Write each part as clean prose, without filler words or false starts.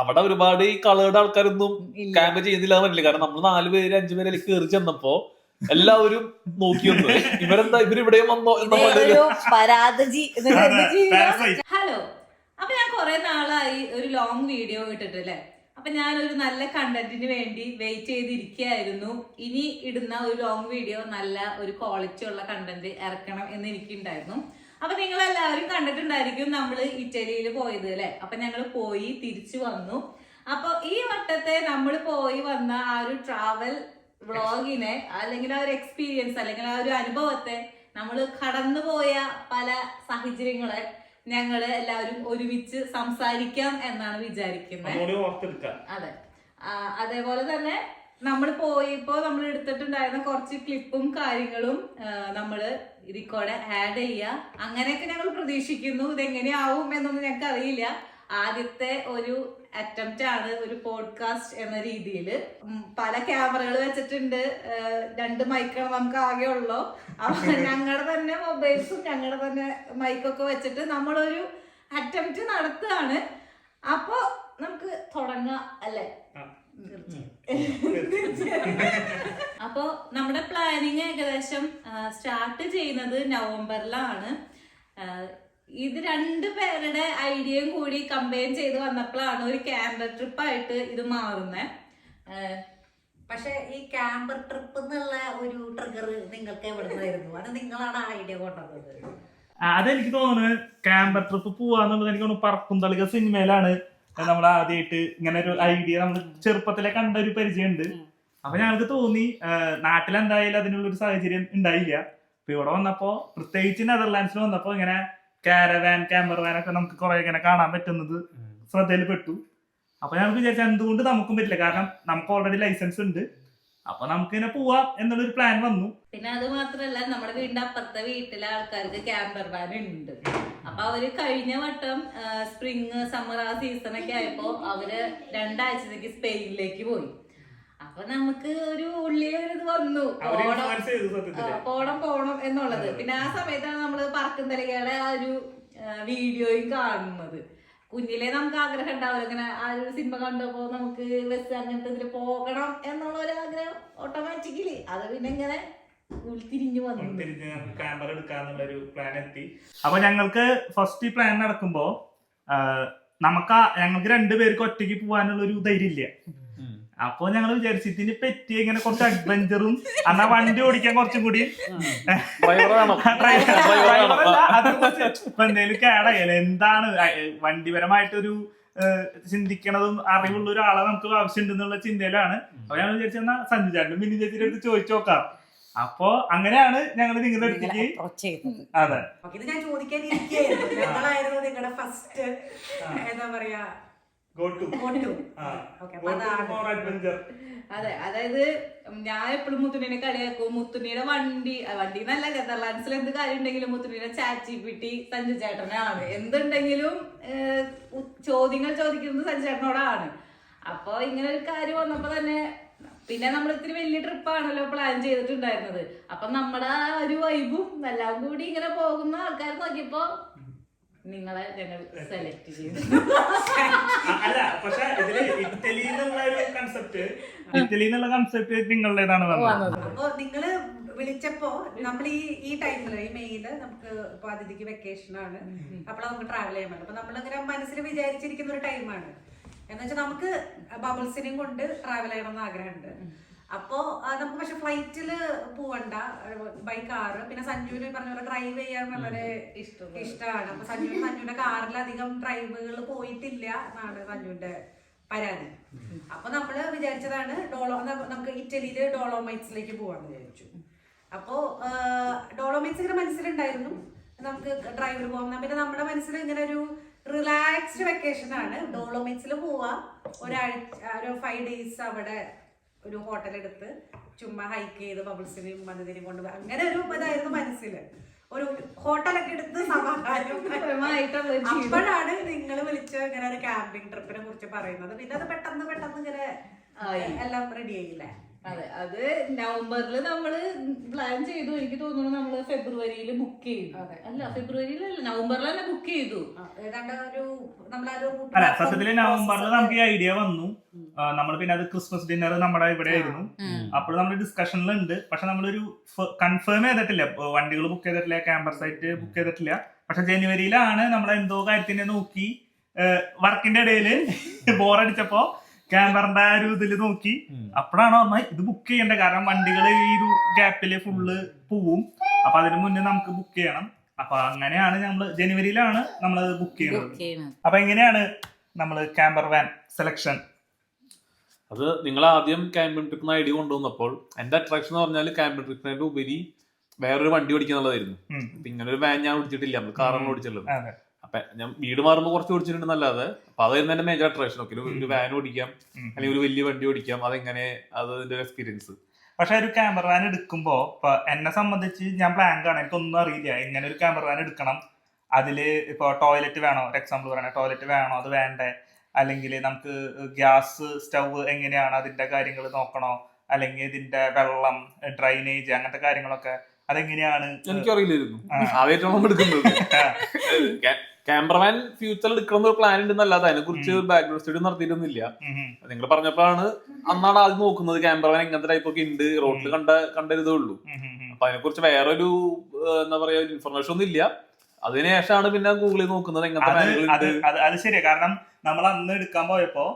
അവിടെ ഒരുപാട് ഈ കളേർഡ് ആൾക്കാരൊന്നും ക്യാമ്പ് ചെയ്യുന്നില്ല പറഞ്ഞില്ല. കാരണം നമ്മൾ 4 പേര് 5 പേര് അതിൽ കയറി ചെന്നപ്പോ എല്ലാവരും നോക്കി വന്നു, ഇവരെന്താ ഇവരിവിടെയും വന്നോ എന്ന ഹലോ, അപ്പൊ ഞാൻ കുറെ നാളായി ഒരു ലോങ് വീഡിയോ ഇട്ടിട്ടല്ലേ. അപ്പൊ ഞാനൊരു നല്ല കണ്ടന്റിന് വേണ്ടി വെയിറ്റ് ചെയ്തിരിക്കുകയായിരുന്നു. ഇനി ഇടുന്ന ഒരു ലോങ് വീഡിയോ നല്ല ഒരു ക്വാളിറ്റി ഉള്ള കണ്ടന്റ് ഇറക്കണം എന്ന് എനിക്കുണ്ടായിരുന്നു. അപ്പൊ നിങ്ങൾ എല്ലാവരും കണ്ടിട്ടുണ്ടായിരിക്കും നമ്മൾ ഇറ്റലിയിൽ പോയത് അല്ലെ. അപ്പൊ ഞങ്ങൾ പോയി തിരിച്ചു വന്നു. അപ്പൊ ഈ വട്ടത്തെ നമ്മൾ പോയി വന്ന ആ ഒരു ട്രാവൽ വ്ളോഗിനെ അല്ലെങ്കിൽ ആ ഒരു എക്സ്പീരിയൻസ് അല്ലെങ്കിൽ ആ ഒരു അനുഭവത്തെ നമ്മൾ കടന്നുപോയ പല സാഹചര്യങ്ങളെ ഞങ്ങള് എല്ലാവരും ഒരുമിച്ച് സംസാരിക്കാം എന്നാണ് വിചാരിക്കുന്നത്. അതെ, അതേപോലെ തന്നെ നമ്മൾ പോയപ്പോ നമ്മൾ എടുത്തിട്ടുണ്ടായിരുന്ന കുറച്ച് ക്ലിപ്പും കാര്യങ്ങളും നമ്മള് ഇതിക്കൂടെ ആഡ് ചെയ്യുക, അങ്ങനെയൊക്കെ ഞങ്ങൾ പ്രതീക്ഷിക്കുന്നു. ഇതെങ്ങനെയാവും എന്നൊന്നും ഞങ്ങൾക്ക് അറിയില്ല. ആദ്യത്തെ ഒരു അറ്റംപ്റ്റ് ആണ് ഒരു പോഡ്കാസ്റ്റ് എന്ന രീതിയിൽ. പല ക്യാമറകൾ വെച്ചിട്ടുണ്ട്, 2 മൈക്കാണ് നമുക്ക് ആകെ ഉള്ളൂ. അപ്പൊ ഞങ്ങളുടെ തന്നെ മൊബൈൽസും ഞങ്ങളുടെ തന്നെ മൈക്കൊക്കെ വെച്ചിട്ട് നമ്മളൊരു അറ്റംപ്റ്റ് നടത്തുകയാണ്. അപ്പൊ നമുക്ക് തുടങ്ങാം അല്ലേ? അപ്പൊ നമ്മുടെ പ്ലാനിങ് ഏകദേശം സ്റ്റാർട്ട് ചെയ്യുന്നത് നവംബറിലാണ്. ഇത് 2 പേരുടെ ഐഡിയയും കൂടി കമ്പൈൻ ചെയ്ത് വന്നപ്പോഴാണ് ഒരു ക്യാമ്പർ ട്രിപ്പ് ആയിട്ട് ഇത് മാറുന്നത്. പക്ഷെ ഈ ക്യാമ്പർ ട്രിപ്പ് എന്നുള്ള ഒരു ട്രിഗർ നിങ്ങൾക്ക് എവിടെ നിന്നായിരുന്നു? അത് നിങ്ങളാണ് ഐഡിയ കൊണ്ടുവന്നത്? അതെനിക്ക് തോന്നുന്നത് ക്യാമ്പർ ട്രിപ്പ് പോവാന്നുള്ളത് എനിക്ക് തോന്നുന്നു പറക്കും തളിക സിനിമയിലാണ് നമ്മൾ ആദ്യമായിട്ട് ഇങ്ങനെ ഒരു ഐഡിയ നമ്മൾ ചെറുപ്പത്തിലെ കണ്ട ഒരു പരിചയമുണ്ട്. അപ്പൊ ഞങ്ങൾക്ക് തോന്നി നാട്ടിലെന്തായാലും അതിനുള്ളൊരു സാഹചര്യം ഉണ്ടായില്ല. അപ്പൊ ഇവിടെ വന്നപ്പോ, പ്രത്യേകിച്ച് നെതർലാൻഡ്സിൽ വന്നപ്പോ ഇങ്ങനെ കാരവാൻ ക്യാമ്പർ വാൻ ഒക്കെ നമുക്ക് കുറെ ഇങ്ങനെ കാണാൻ പറ്റുന്നത് ശ്രദ്ധയിൽപ്പെട്ടു. അപ്പൊ ഞങ്ങൾക്ക് വിചാരിച്ച എന്തുകൊണ്ട് നമുക്കും പറ്റില്ല, കാരണം നമുക്ക് ഓൾറെഡി ലൈസൻസ് ഉണ്ട്. അപ്പൊ നമുക്ക് ഇങ്ങനെ പോവാം എന്നുള്ളൊരു പ്ലാൻ വന്നു. പിന്നെ അത് മാത്രല്ല, നമ്മുടെ വീടിന്റെ അപ്പുറത്തെ വീട്ടിലെ ആൾക്കാർക്ക് ക്യാമ്പർ വാൻ ഉണ്ട്. അപ്പൊ അവര് കഴിഞ്ഞ വട്ടം സ്പ്രിങ് സമ്മർ ആ സീസണൊക്കെ ആയപ്പോ അവര് 2 ആഴ്ചത്തേക്ക് സ്പെയിനിലേക്ക് പോയി. അപ്പൊ നമുക്ക് ഒരു ഉള്ളിലൊരിത് വന്നു, പോണം എന്നുള്ളത്. പിന്നെ ആ സമയത്താണ് നമ്മള് പറക്കും തളികയുടെ ആ ഒരു വീഡിയോയും കാണുന്നത്. കുഞ്ഞിലെ നമുക്ക് ആഗ്രഹം ഉണ്ടാവില്ല, ഇങ്ങനെ ആ ഒരു സിനിമ കണ്ടപ്പോ നമുക്ക് ബസ് അങ്ങനത്തെ ഇതിൽ പോകണം എന്നുള്ള ഒരു ആഗ്രഹം ഓട്ടോമാറ്റിക്കലി അത് പിന്നെ ഇങ്ങനെ തിരിഞ്ഞു വന്നു, ക്യാമറ എടുക്കാന്നുള്ളൊരു പ്ലാൻ എത്തി. അപ്പൊ ഞങ്ങൾക്ക് ഫസ്റ്റ് ഈ പ്ലാൻ നടക്കുമ്പോ ഞങ്ങൾക്ക് 2 പേർക്ക് ഒറ്റയ്ക്ക് പോകാനുള്ള ഒരു ധൈര്യം ഇല്ല. അപ്പൊ ഞങ്ങൾ വിചാരിച്ചു ഇതിന് പറ്റിയ ഇങ്ങനെ കുറച്ച് അഡ്വഞ്ചറും, എന്നാ വണ്ടി ഓടിക്കാൻ കുറച്ചും കൂടി എന്തെങ്കിലും കേടായാലും എന്താണ് വണ്ടിപരമായിട്ടൊരു ചിന്തിക്കണതും അറിവുള്ള ഒരാളെ നമുക്ക് ആവശ്യമുണ്ടെന്നുള്ള ചിന്തയിലാണ്. അപ്പൊ ഞങ്ങൾ വിചാരിച്ചു എന്നാ സഞ്ജു ചേട്ടനും മിനി ചേച്ചിയുടെ അടുത്ത് ചോദിച്ചു നോക്കാം. അപ്പൊ അങ്ങനെയാണ് ഞങ്ങൾ നിങ്ങളുടെ അടുത്തേക്ക്. അതെ, ഇത് ഞാൻ ചോദിക്കാനിരിക്കുകയായിരുന്നു. ഞങ്ങളായിരുന്നു നിങ്ങളുടെ ഫസ്റ്റ് എന്താ പറയാ അതെ, അതായത് ഞാൻ എപ്പോഴും മുത്തുണ്ണിനെ കളിയാക്കും. മുത്തുണ്ണിയുടെ വണ്ടി നല്ല നെതർലാൻഡ്സിൽ എന്ത് കാര്യം ഉണ്ടെങ്കിലും മുത്തുണ്ണിയുടെ ChatGPT സഞ്ജു ചേട്ടനാണ്. എന്തുണ്ടെങ്കിലും ചോദ്യങ്ങൾ ചോദിക്കുന്നത് സഞ്ജു ചേട്ടനോടാണ്. അപ്പൊ ഇങ്ങനെ ഒരു കാര്യം വന്നപ്പോ തന്നെ, പിന്നെ നമ്മൾ ഇത്തിരി വലിയ ട്രിപ്പാണല്ലോ പ്ലാൻ ചെയ്തിട്ടുണ്ടായിരുന്നത്. അപ്പൊ നമ്മുടെ ആ ഒരു വൈബും എല്ലാം കൂടി ഇങ്ങനെ പോകുന്ന ആൾക്കാർ നോക്കിയപ്പോ നിങ്ങളെ ഞങ്ങൾ സെലക്ട് ചെയ്തു. അല്ല, പക്ഷെ ഇതില് ഇറ്റലി എന്നുള്ള കൺസെപ്റ്റ് നിങ്ങളുടേതാണ് വന്നത്. അപ്പൊ നിങ്ങള് വിളിച്ചപ്പോ നമ്മൾ ഈ ടൈമില് ഈ മെയില് നമുക്ക് ഇപ്പൊ അതിഥിക്ക് വെക്കേഷൻ ആണ്, അപ്പോൾ നമുക്ക് ട്രാവൽ ചെയ്യാൻ പറ്റും. അപ്പൊ നമ്മളിങ്ങനെ മനസ്സിൽ വിചാരിച്ചിരിക്കുന്ന ഒരു ടൈമാണ്. എന്ന് വെച്ചാൽ നമുക്ക് ബബിൾസിനെയും കൊണ്ട് ട്രാവൽ ചെയ്യണം എന്ന് ആഗ്രഹമുണ്ട്. അപ്പോ നമുക്ക് പക്ഷെ ഫ്ലൈറ്റില് പോവണ്ട, ബൈ കാറ്. പിന്നെ സഞ്ജുവിന് പറഞ്ഞ പോലെ ഡ്രൈവ് ചെയ്യാൻ വളരെ ഇഷ്ടമാണ്. അപ്പൊ സഞ്ജുവിന്റെ കാറിലധികം ഡ്രൈവുകൾ പോയിട്ടില്ല എന്നാണ് സഞ്ജുവിന്റെ പരാതി. അപ്പൊ നമ്മള് വിചാരിച്ചതാണ് നമുക്ക് ഇറ്റലിയില് ഡോളോമൈറ്റ്സിലേക്ക് പോവാന്ന് വിചാരിച്ചു. അപ്പോ ഡോളോമൈറ്റ്സ് ഇങ്ങനെ മനസ്സിലുണ്ടായിരുന്നു, നമുക്ക് ഡ്രൈവിൽ പോകാം. പിന്നെ നമ്മുടെ മനസ്സിൽ ഇങ്ങനെ ഒരു റിലാക്സ്ഡ് വെക്കേഷൻ ആണ്. ഡോളോമൈറ്റ്സിൽ പോവാം, ഒരു 5 days അവിടെ ഒരു ഹോട്ടൽ എടുത്ത് ചുമ്മാ ഹൈക്ക് ചെയ്ത് ബബിൾസിനെയും മധുതിനെയും കൊണ്ട് അങ്ങനെ ഒരു ഇതായിരുന്നു മനസ്സില്. ഒരു ഹോട്ടലൊക്കെ എടുത്ത് അപ്പോഴാണ് നിങ്ങൾ വിളിച്ച ഇങ്ങനെ ഒരു ക്യാമ്പിംഗ് ട്രിപ്പിനെ കുറിച്ച് പറയുന്നത്. പിന്നെ അത് പെട്ടെന്ന് ഇങ്ങനെ എല്ലാം റെഡി ആയില്ലേ? അതെ, അത് നവംബറിൽ നമ്മള് പ്ലാൻ ചെയ്തു. എനിക്ക് തോന്നുന്നു നമ്മള് ഫെബ്രുവരിയിൽ ബുക്ക് ചെയ്തു. അല്ല, ഫെബ്രുവരിയിലല്ല, നവംബറിൽ തന്നെ ബുക്ക് ചെയ്തു. ഏതാണ്ട് ഒരു നമ്മളൊരു അല്ല, സത്യത്തില് നവംബറിൽ നമുക്ക് ഈ ഐഡിയ വന്നു. നമ്മൾ പിന്നെ അത് ക്രിസ്മസ് ഡിന്നർ നമ്മുടെ ഇവിടെ ആയിരുന്നു. അപ്പോൾ നമ്മൾ ഡിസ്കഷനിലുണ്ട്. പക്ഷെ നമ്മളൊരു കൺഫേം ചെയ്തിട്ടില്ല, വണ്ടികൾ ബുക്ക് ചെയ്തിട്ടില്ല, ക്യാമ്പർ സൈറ്റ് ബുക്ക് ചെയ്തിട്ടില്ല. പക്ഷെ ജനുവരിയിലാണ് നമ്മൾ എന്തോ കാര്യത്തിനെ നോക്കി വർക്കിന്റെ ഇടയിൽ ബോറടിച്ചപ്പോ ക്യാമ്പറിന്റെ ആ ഒരു ഇതില് നോക്കി, അപ്പോഴാണ് പറഞ്ഞത് ഇത് ബുക്ക് ചെയ്യേണ്ടത്. കാരണം വണ്ടികൾ ഈ ഒരു ഗ്യാപ്പില് ഫുള്ള് പോവും. അപ്പൊ അതിന് മുന്നേ നമുക്ക് ബുക്ക് ചെയ്യണം. അപ്പൊ അങ്ങനെയാണ് നമ്മള് ജനുവരിയിലാണ് നമ്മളത് ബുക്ക് ചെയ്യുന്നത്. അപ്പൊ എങ്ങനെയാണ് നമ്മള് ക്യാമ്പർ വാൻ സെലക്ഷൻ? അത് നിങ്ങൾ ആദ്യം ക്യാമ്പിംഗ് ട്രിപ്പിന് ഐഡിയ കൊണ്ടുവന്നപ്പോൾ എന്റെ അട്രാക്ഷൻ എന്ന് പറഞ്ഞാൽ ക്യാമ്പിംഗ് ട്രിപ്പിനായിട്ട് ഉപരി വേറൊരു വണ്ടി ഓടിക്കാന്നുള്ളതായിരുന്നു. ഇങ്ങനെ ഒരു വാൻ ഞാൻ ഓടിച്ചിട്ടില്ല, നമ്മൾ കാറാണ് ഓടിച്ചുള്ളത്. അപ്പൊ ഞാൻ വീട് മാറുമ്പോൾ കുറച്ച് ഓടിച്ചിട്ടുണ്ടെന്നല്ലാതെ അപ്പൊ അതായിരുന്നു എന്റെ മേജർ അട്രാക്ഷൻ. ഒക്കെ ഒരു വാൻ ഓടിക്കാം, അല്ലെങ്കിൽ ഒരു വലിയ വണ്ടി ഓടിക്കാം, അതെങ്ങനെ അതിന്റെ എക്സ്പീരിയൻസ്. പക്ഷെ ഒരു ക്യാമറ വാൻ എടുക്കുമ്പോ ഇപ്പൊ എന്നെ സംബന്ധിച്ച് ഞാൻ ബ്ലാങ്ക് ആണ്, എനിക്കൊന്നും അറിയില്ല എങ്ങനെ ഒരു ക്യാമറ വാൻ എടുക്കണം. അതില് ഇപ്പൊ ടോയ്ലറ്റ് വേണോ, ഒരു എക്സാമ്പിൾ പറയണേ, ടോയ്ലറ്റ് വേണോ, അത് വേണ്ടേ, അല്ലെങ്കിൽ നമുക്ക് ഗ്യാസ് സ്റ്റവ് എങ്ങനെയാണ് അതിന്റെ കാര്യങ്ങൾ നോക്കണോ, അല്ലെങ്കിൽ ഇതിന്റെ വെള്ളം ഡ്രൈനേജ് അങ്ങനത്തെ കാര്യങ്ങളൊക്കെ അതെങ്ങനെയാണ് എനിക്കറിയില്ലായിരുന്നു. ആദ്യമായിട്ടാണ് എടുക്കുന്നത്. ക്യാമറമാൻ ഫ്യൂച്ചറിൽ എടുക്കണം ഒരു പ്ലാൻ ഉണ്ടെന്നല്ലാതെ അതിനെ കുറിച്ച് ബാക്ക്ഗ്രൗണ്ട് സ്റ്റഡി നടത്തിയിട്ടൊന്നുമില്ല. നിങ്ങൾ പറഞ്ഞപ്പോഴാണ് അന്നാണ് ആദ്യം നോക്കുന്നത് ക്യാമറമാൻ എങ്ങനത്തെ ടൈപ്പ് ഒക്കെ ഉണ്ട്, റോഡിൽ കണ്ടതേ ഉള്ളൂ. അപ്പൊ അതിനെ കുറിച്ച് വേറൊരു എന്താ പറയാ ഇൻഫർമേഷൻ ഒന്നും ഇല്ല. അതിനുശേഷമാണ് പിന്നെ ഗൂഗിളിൽ നോക്കുന്നത് എങ്ങനത്തെ. അത് ശരിയാ, കാരണം നമ്മൾ അന്ന് എടുക്കാൻ പോയപ്പോ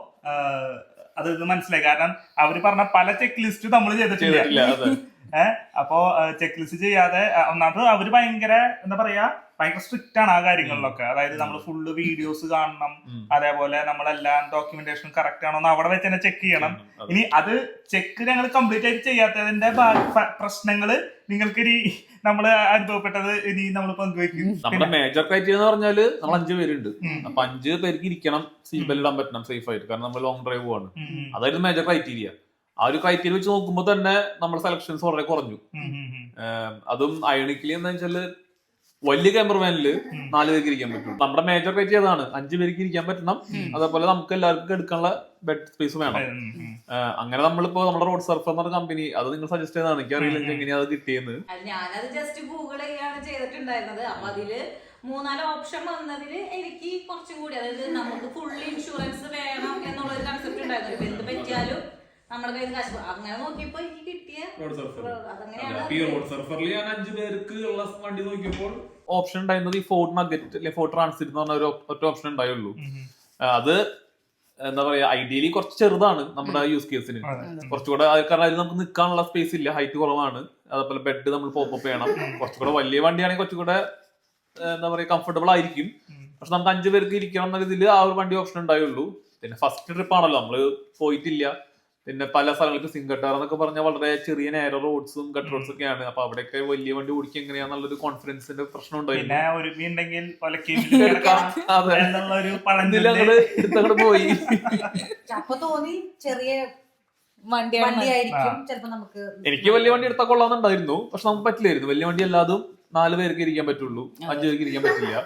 അത് മനസ്സിലായി. കാരണം അവര് പറഞ്ഞ പല ചെക്ക് ലിസ്റ്റ് നമ്മൾ ചെയ്തിട്ടില്ല. അപ്പോ ചെക്ക് ലിസ്റ്റ് ചെയ്യാതെ ഒന്നാമത് അവര് ഭയങ്കര എന്താ പറയാ ഭയങ്കര സ്ട്രിക്റ്റ് ആണ് ആ കാര്യങ്ങളിലൊക്കെ. അതായത് നമ്മൾ ഫുള്ള് വീഡിയോസ് കാണണം, അതേപോലെ നമ്മളെല്ലാം ഡോക്യുമെന്റേഷൻ കറക്റ്റ് ആണോ എന്ന് അവിടെ വെച്ച് തന്നെ ചെക്ക് ചെയ്യണം. ഇനി അത് ചെക്ക് ഞങ്ങൾ കംപ്ലീറ്റ് ആയിട്ട് ചെയ്യാത്തതിന്റെ പ്രശ്നങ്ങള് നിങ്ങൾക്ക് ഇനി നമ്മള് അനുഭവപ്പെട്ടത് ഇനി നമ്മൾ പങ്കുവെക്കും. നമ്മുടെ മേജർ ക്രൈറ്റീരിയ എന്ന് പറഞ്ഞാല് നമ്മൾ 5 പേരുണ്ട്. അപ്പൊ 5 പേർക്ക് ഇരിക്കണം, സീറ്റ് ബെൽറ്റ് ഇടാൻ പറ്റണം സേഫ് ആയിട്ട്, കാരണം നമ്മൾ ലോങ് ഡ്രൈവ് പോവാണ്. അതായിരുന്നു മേജർ ക്രൈറ്റീരിയ. ആ ഒരു ക്രൈറ്റീരിയ വെച്ച് നോക്കുമ്പോൾ തന്നെ നമ്മുടെ സെലക്ഷൻസ് വളരെ കുറഞ്ഞു. അതും അയണിക്കലി എന്താ വെച്ചാല് വലിയ ക്യാമറമാനില് 4 പേർക്ക് ഇരിക്കാൻ പറ്റും. നമ്മുടെ മേജർ ക്രൈറ്റീരിയ അതാണ്, 5 പേർക്ക് ഇരിക്കാൻ പറ്റണം. അതേപോലെ നമുക്ക് എല്ലാവർക്കും എടുക്കാനുള്ള ബെഡ് സ്പേസ് വേണം. അങ്ങനെ നമ്മളിപ്പോ നമ്മുടെ റോഡ് സർഫർ എന്ന കമ്പനി അത് നിങ്ങൾ സജസ്റ്റ് ചെയ്തതാണ്. എനിക്ക് അറിയില്ല എങ്ങനെയാ അത് കിട്ടിയെന്ന്. ഞാനത് ജസ്റ്റ് ഗൂഗിൾ ചെയ്യാണ് ചെയ്തിട്ടുണ്ടായിരുന്നത്. അപ്പൊ അതില് 3-4 ഓപ്ഷൻ വന്നതില് എനിക്ക് കുറച്ചും കൂടി, അതായത് നമുക്ക് ഫുൾ ഇൻഷുറൻസ് വേണം എന്നുള്ള ഒരു കൺസെപ്റ്റ് ഉണ്ടായിരുന്നു. ഇപ്പൊ എന്ത് പറ്റിയാലും നമ്മുടെ കയ്യിൽ കാശ്, അങ്ങനെ നോക്കിയപ്പോ എനിക്ക് കിട്ടിയ റോഡ് സർഫറിൽ ഞാൻ 5 പേർക്ക് ഉള്ള വണ്ടി നോക്കിയപ്പോൾ ഓപ്ഷൻ ഉണ്ടായിരുന്നത് ഈ ഫോർഡ് നഗറ്റ് അല്ലെ ഫോർഡ് ട്രാൻസിറ്റ് എന്ന് പറഞ്ഞ ഒറ്റ ഓപ്ഷൻ ഉണ്ടായുള്ളൂ. അത് എന്താ പറയാ ഐഡിയലി കുറച്ച് ചെറുതാണ് നമ്മുടെ യൂസ് കേസിന്. കുറച്ചുകൂടെ കാരണം അതിൽ നമുക്ക് നിൽക്കാനുള്ള സ്പേസ് ഇല്ല, ഹൈറ്റ് കുറവാണ്. അതേപോലെ ബെഡ് നമ്മൾ പോപ്പ് ചെയ്യണം. കുറച്ചുകൂടെ വലിയ വണ്ടിയാണെങ്കിൽ കുറച്ചുകൂടെ എന്താ പറയാ കംഫർട്ടബിൾ ആയിരിക്കും. പക്ഷെ നമുക്ക് 5 പേർക്ക് ഇരിക്കണം എന്ന ഇതിൽ ആ ഒരു വണ്ടി ഓപ്ഷൻ ഉണ്ടായുള്ളൂ. പിന്നെ ഫസ്റ്റ് ട്രിപ്പ് ആണല്ലോ, നമ്മള് പോയിട്ടില്ല. പിന്നെ പല സ്ഥലങ്ങൾക്ക് സിംഗട്ടാർ എന്നൊക്കെ പറഞ്ഞാൽ വളരെ ചെറിയ നേരോ റോഡ്സും കട്ട് റോഡ്സ് ഒക്കെയാണ്. അപ്പൊ അവിടെയൊക്കെ വലിയ വണ്ടി ഓടിക്കുക എങ്ങനെയാന്നുള്ളൊരു കോൺഫിഡൻസിന്റെ പ്രശ്നം ഉണ്ടായിരുന്നു. പോയി അപ്പൊ തോന്നി ചെറിയ വണ്ടിയായിരിക്കും ചിലപ്പോ നമുക്ക്. എനിക്ക് വലിയ വണ്ടി എടുത്താൽ കൊള്ളാന്നുണ്ടായിരുന്നു, പക്ഷെ നമുക്ക് പറ്റില്ലായിരുന്നു. വലിയ വണ്ടി അല്ലാതും 4 പേർക്ക് ഇരിക്കാൻ പറ്റുള്ളൂ, 5 പേർക്ക് ഇരിക്കാൻ പറ്റില്ല.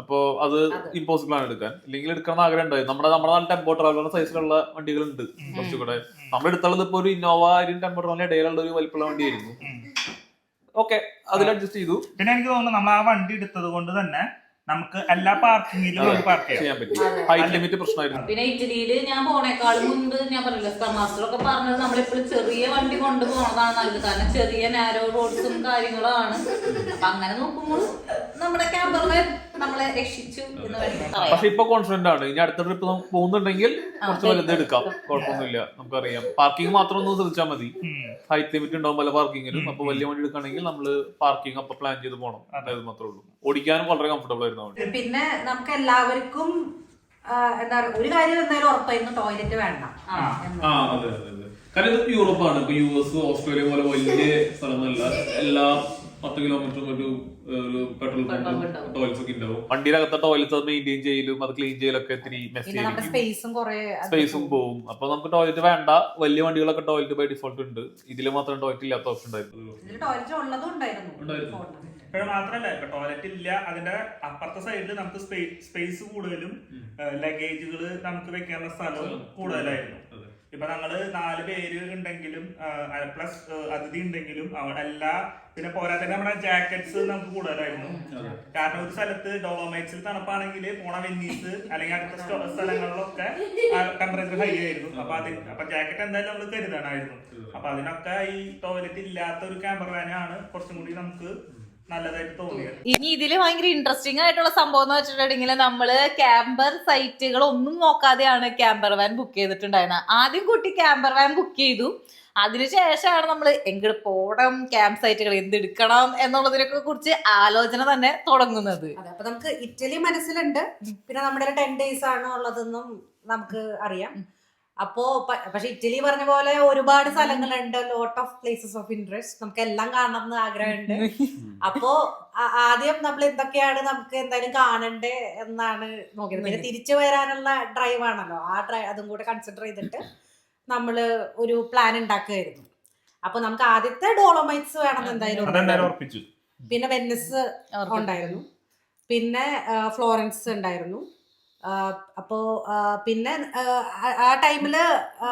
അപ്പൊ അത് ഇമ്പോസിബിൾ ആണ് എടുക്കാൻ. ഇല്ലെങ്കിൽ എടുക്കണം ആഗ്രഹം ഉണ്ടായിരുന്നു. നമ്മുടെ നാട്ടിൽ ടെമ്പോ ട്രാവലർ സൈസിലുള്ള വണ്ടികളുണ്ട് കുറച്ചുകൂടെ. നമ്മൾ എടുത്തുള്ളത് ഇപ്പൊ ഒരു ഇന്നോവ ടെമ്പോ ട്രാവലറിന്റെ ഇടയിലുള്ള ഒരു വലിപ്പമുള്ള വണ്ടിയായിരുന്നു. ഓക്കെ, അതിൽ അഡ്ജസ്റ്റ് ചെയ്തു. പിന്നെ എനിക്ക് തോന്നുന്നു നമ്മൾ ആ വണ്ടി എടുത്തത് കൊണ്ട് തന്നെ നമുക്ക് എല്ലാ പാർക്കിങ്ങിലും പാർക്ക് ചെയ്യാൻ പറ്റി. ഹൈറ്റ് ലിമിറ്റ് പ്രശ്നമായിരുന്നു. പിന്നെ ഇറ്റലിയില് ഞാൻ പോണേക്കാളും മുമ്പ് ഞാൻ പറഞ്ഞില്ല, സ്ക്രം മാസ്റ്റർ ഒക്കെ പറഞ്ഞത് നമ്മളെപ്പോഴും ചെറിയ വണ്ടി കൊണ്ടുപോകണതാണ് നല്ലത്. കാരണം ചെറിയ നാരോ റോഡ്സും കാര്യങ്ങളാണ്. അപ്പൊ അങ്ങനെ നോക്കുമ്പോൾ നമ്മുടെ ക്യാമ്പർമാൻ നമ്മളെ രക്ഷിച്ചു എന്ന് വേണമെങ്കിൽ. പക്ഷെ ഇപ്പൊ കോൺഫിഡന്റ് ആണ്. ഇനി അടുത്ത ട്രിപ്പ് നമുക്ക് പോകുന്നുണ്ടെങ്കിൽ കുറച്ച് വലുത് എടുക്കാം, കുഴപ്പമൊന്നുമില്ല. നമുക്കറിയാം പാർക്കിംഗ് മാത്രം ഒന്ന് ശ്രദ്ധിച്ചാൽ മതി. ഹൈറ്റ് ലിമിറ്റ് ഉണ്ടാവും പല പാർക്കിങ്ങിലും. അപ്പൊ വലിയ വണ്ടി എടുക്കുകയാണെങ്കിൽ നമ്മള് പാർക്കിംഗ് അപ്പൊ പ്ലാൻ ചെയ്ത് പോകണം. അതായത് മാത്രമേ ഉള്ളൂ. ഓടിക്കാനും വളരെ കംഫർട്ടബിൾ ആയിരുന്നു. പിന്നെ നമുക്ക് എല്ലാവർക്കും എന്താ ഒരു കാര്യം എന്തായാലും ഉറപ്പായിരുന്നു, ടോയ്ലറ്റ് വേണ്ട. കാരണം ഇത് യൂറോപ്പാണ്. ഇപ്പൊ US, ഓസ്ട്രേലിയ പോലെ വലിയ സ്ഥലമല്ല. എല്ലാ 10 കിലോമീറ്ററും ഒരു പെട്രോൾ പമ്പും ടോയ്ലറ്റ്സ് ഒക്കെ ഉണ്ടാവും. വണ്ടിയിലകത്തെ ടോയ്ലറ്റ്സ് അത് മെയിൻറ്റെയിൻ ചെയ്യലും അത് ക്ലീൻ ചെയ്യലൊക്കെ ഇത്തിരി സ്പേസും പോവും. അപ്പൊ നമുക്ക് ടോയ്ലറ്റ് വേണ്ട. വലിയ വണ്ടികളൊക്കെ ടോയ്ലറ്റ് ബൈ ഡിഫോൾട്ട് ഉണ്ട്. ഇതിൽ മാത്രം ടോയ്ലറ്റ് ഇല്ലാത്ത ഓപ്ഷൻ ഉണ്ടായിരുന്നു. മാത്രല്ല ഇപ്പൊ ടോയ്ലറ്റ് ഇല്ല, അതിന്റെ അപ്പുറത്തെ സൈഡിൽ നമുക്ക് സ്പേസ് കൂടുതലും ലഗേജുകൾ നമുക്ക് വെക്കാനുള്ള സ്ഥലവും കൂടുതലായിരുന്നു. ഇപ്പൊ ഞങ്ങള് 4 പേര് ഉണ്ടെങ്കിലും പ്ലസ് അതിഥി ഉണ്ടെങ്കിലും എല്ലാ പിന്നെ പോരാതെ നമ്മുടെ ജാക്കറ്റ്സ് നമുക്ക് കൂടുതലായിരുന്നു. കാരണം ഒരു സ്ഥലത്ത് ഡോളോമൈറ്റ്സിൽ തണുപ്പാണെങ്കിൽ പോണ വെന്നീസ് അല്ലെങ്കിൽ അടുത്ത സ്ഥലങ്ങളിലൊക്കെ ടെമ്പറേച്ചർ ഹൈ ആയിരുന്നു. അപ്പൊ ജാക്കറ്റ് എന്തായാലും നമ്മൾ കരുതണമായിരുന്നു. അപ്പൊ അതിനൊക്കെ ഈ ടോയ്ലറ്റ് ഇല്ലാത്ത ഒരു ക്യാമ്പർ വാനാണ് കുറച്ചും കൂടി നമുക്ക് നല്ലതായിട്ട് തോന്നിയത്. ഇനി ഇതില് ഭയങ്കര ഇൻട്രസ്റ്റിംഗ് ആയിട്ടുള്ള സംഭവം എന്ന് വെച്ചിട്ടുണ്ടെങ്കിൽ നമ്മള് ക്യാമ്പർ സൈറ്റുകൾ ഒന്നും നോക്കാതെയാണ് ക്യാമ്പർ വാൻ ബുക്ക് ചെയ്തിട്ടുണ്ടായിരുന്നത്. ആദ്യം കുട്ടി ക്യാമ്പർ വാൻ ബുക്ക് ചെയ്തു, അതിനുശേഷമാണ് നമ്മൾ എങ്ങോട്ട് പോകണം, ക്യാമ്പ് സൈറ്റുകൾ എന്തെടുക്കണം എന്നുള്ളതിനൊക്കെ കുറിച്ച് ആലോചന തന്നെ തുടങ്ങുന്നത്. അതെ, അപ്പൊ നമുക്ക് ഇറ്റലി മനസ്സിലുണ്ട്, പിന്നെ നമ്മുടെ 10 days ആണ് ഉള്ളതെന്നും നമുക്ക് അറിയാം. അപ്പോ പക്ഷെ ഇറ്റലി പറഞ്ഞ പോലെ ഒരുപാട് സ്ഥലങ്ങളുണ്ട്, lot of places of interest, നമുക്ക് എല്ലാം കാണണം എന്ന് ആഗ്രഹമുണ്ട്. അപ്പോ ആദ്യം നമ്മൾ എന്തൊക്കെയാണ് നമുക്ക് എന്തായാലും കാണണ്ടേ എന്നാണ് നോക്കിയത്. പിന്നെ തിരിച്ചു വരാനുള്ള ഡ്രൈവ് ആണല്ലോ, അതും കൂടെ കൺസിഡർ ചെയ്തിട്ട് നമ്മള് ഒരു പ്ലാൻ ഉണ്ടാക്കുകയായിരുന്നു. അപ്പൊ നമുക്ക് ആദ്യത്തെ ഡോളോമൈറ്റ്സ് വേണം എന്തായാലും. പിന്നെ വെനിസ് ഉണ്ടായിരുന്നു, പിന്നെ ഫ്ലോറൻസ് ഉണ്ടായിരുന്നു. അപ്പോ പിന്നെ ആ ടൈമില്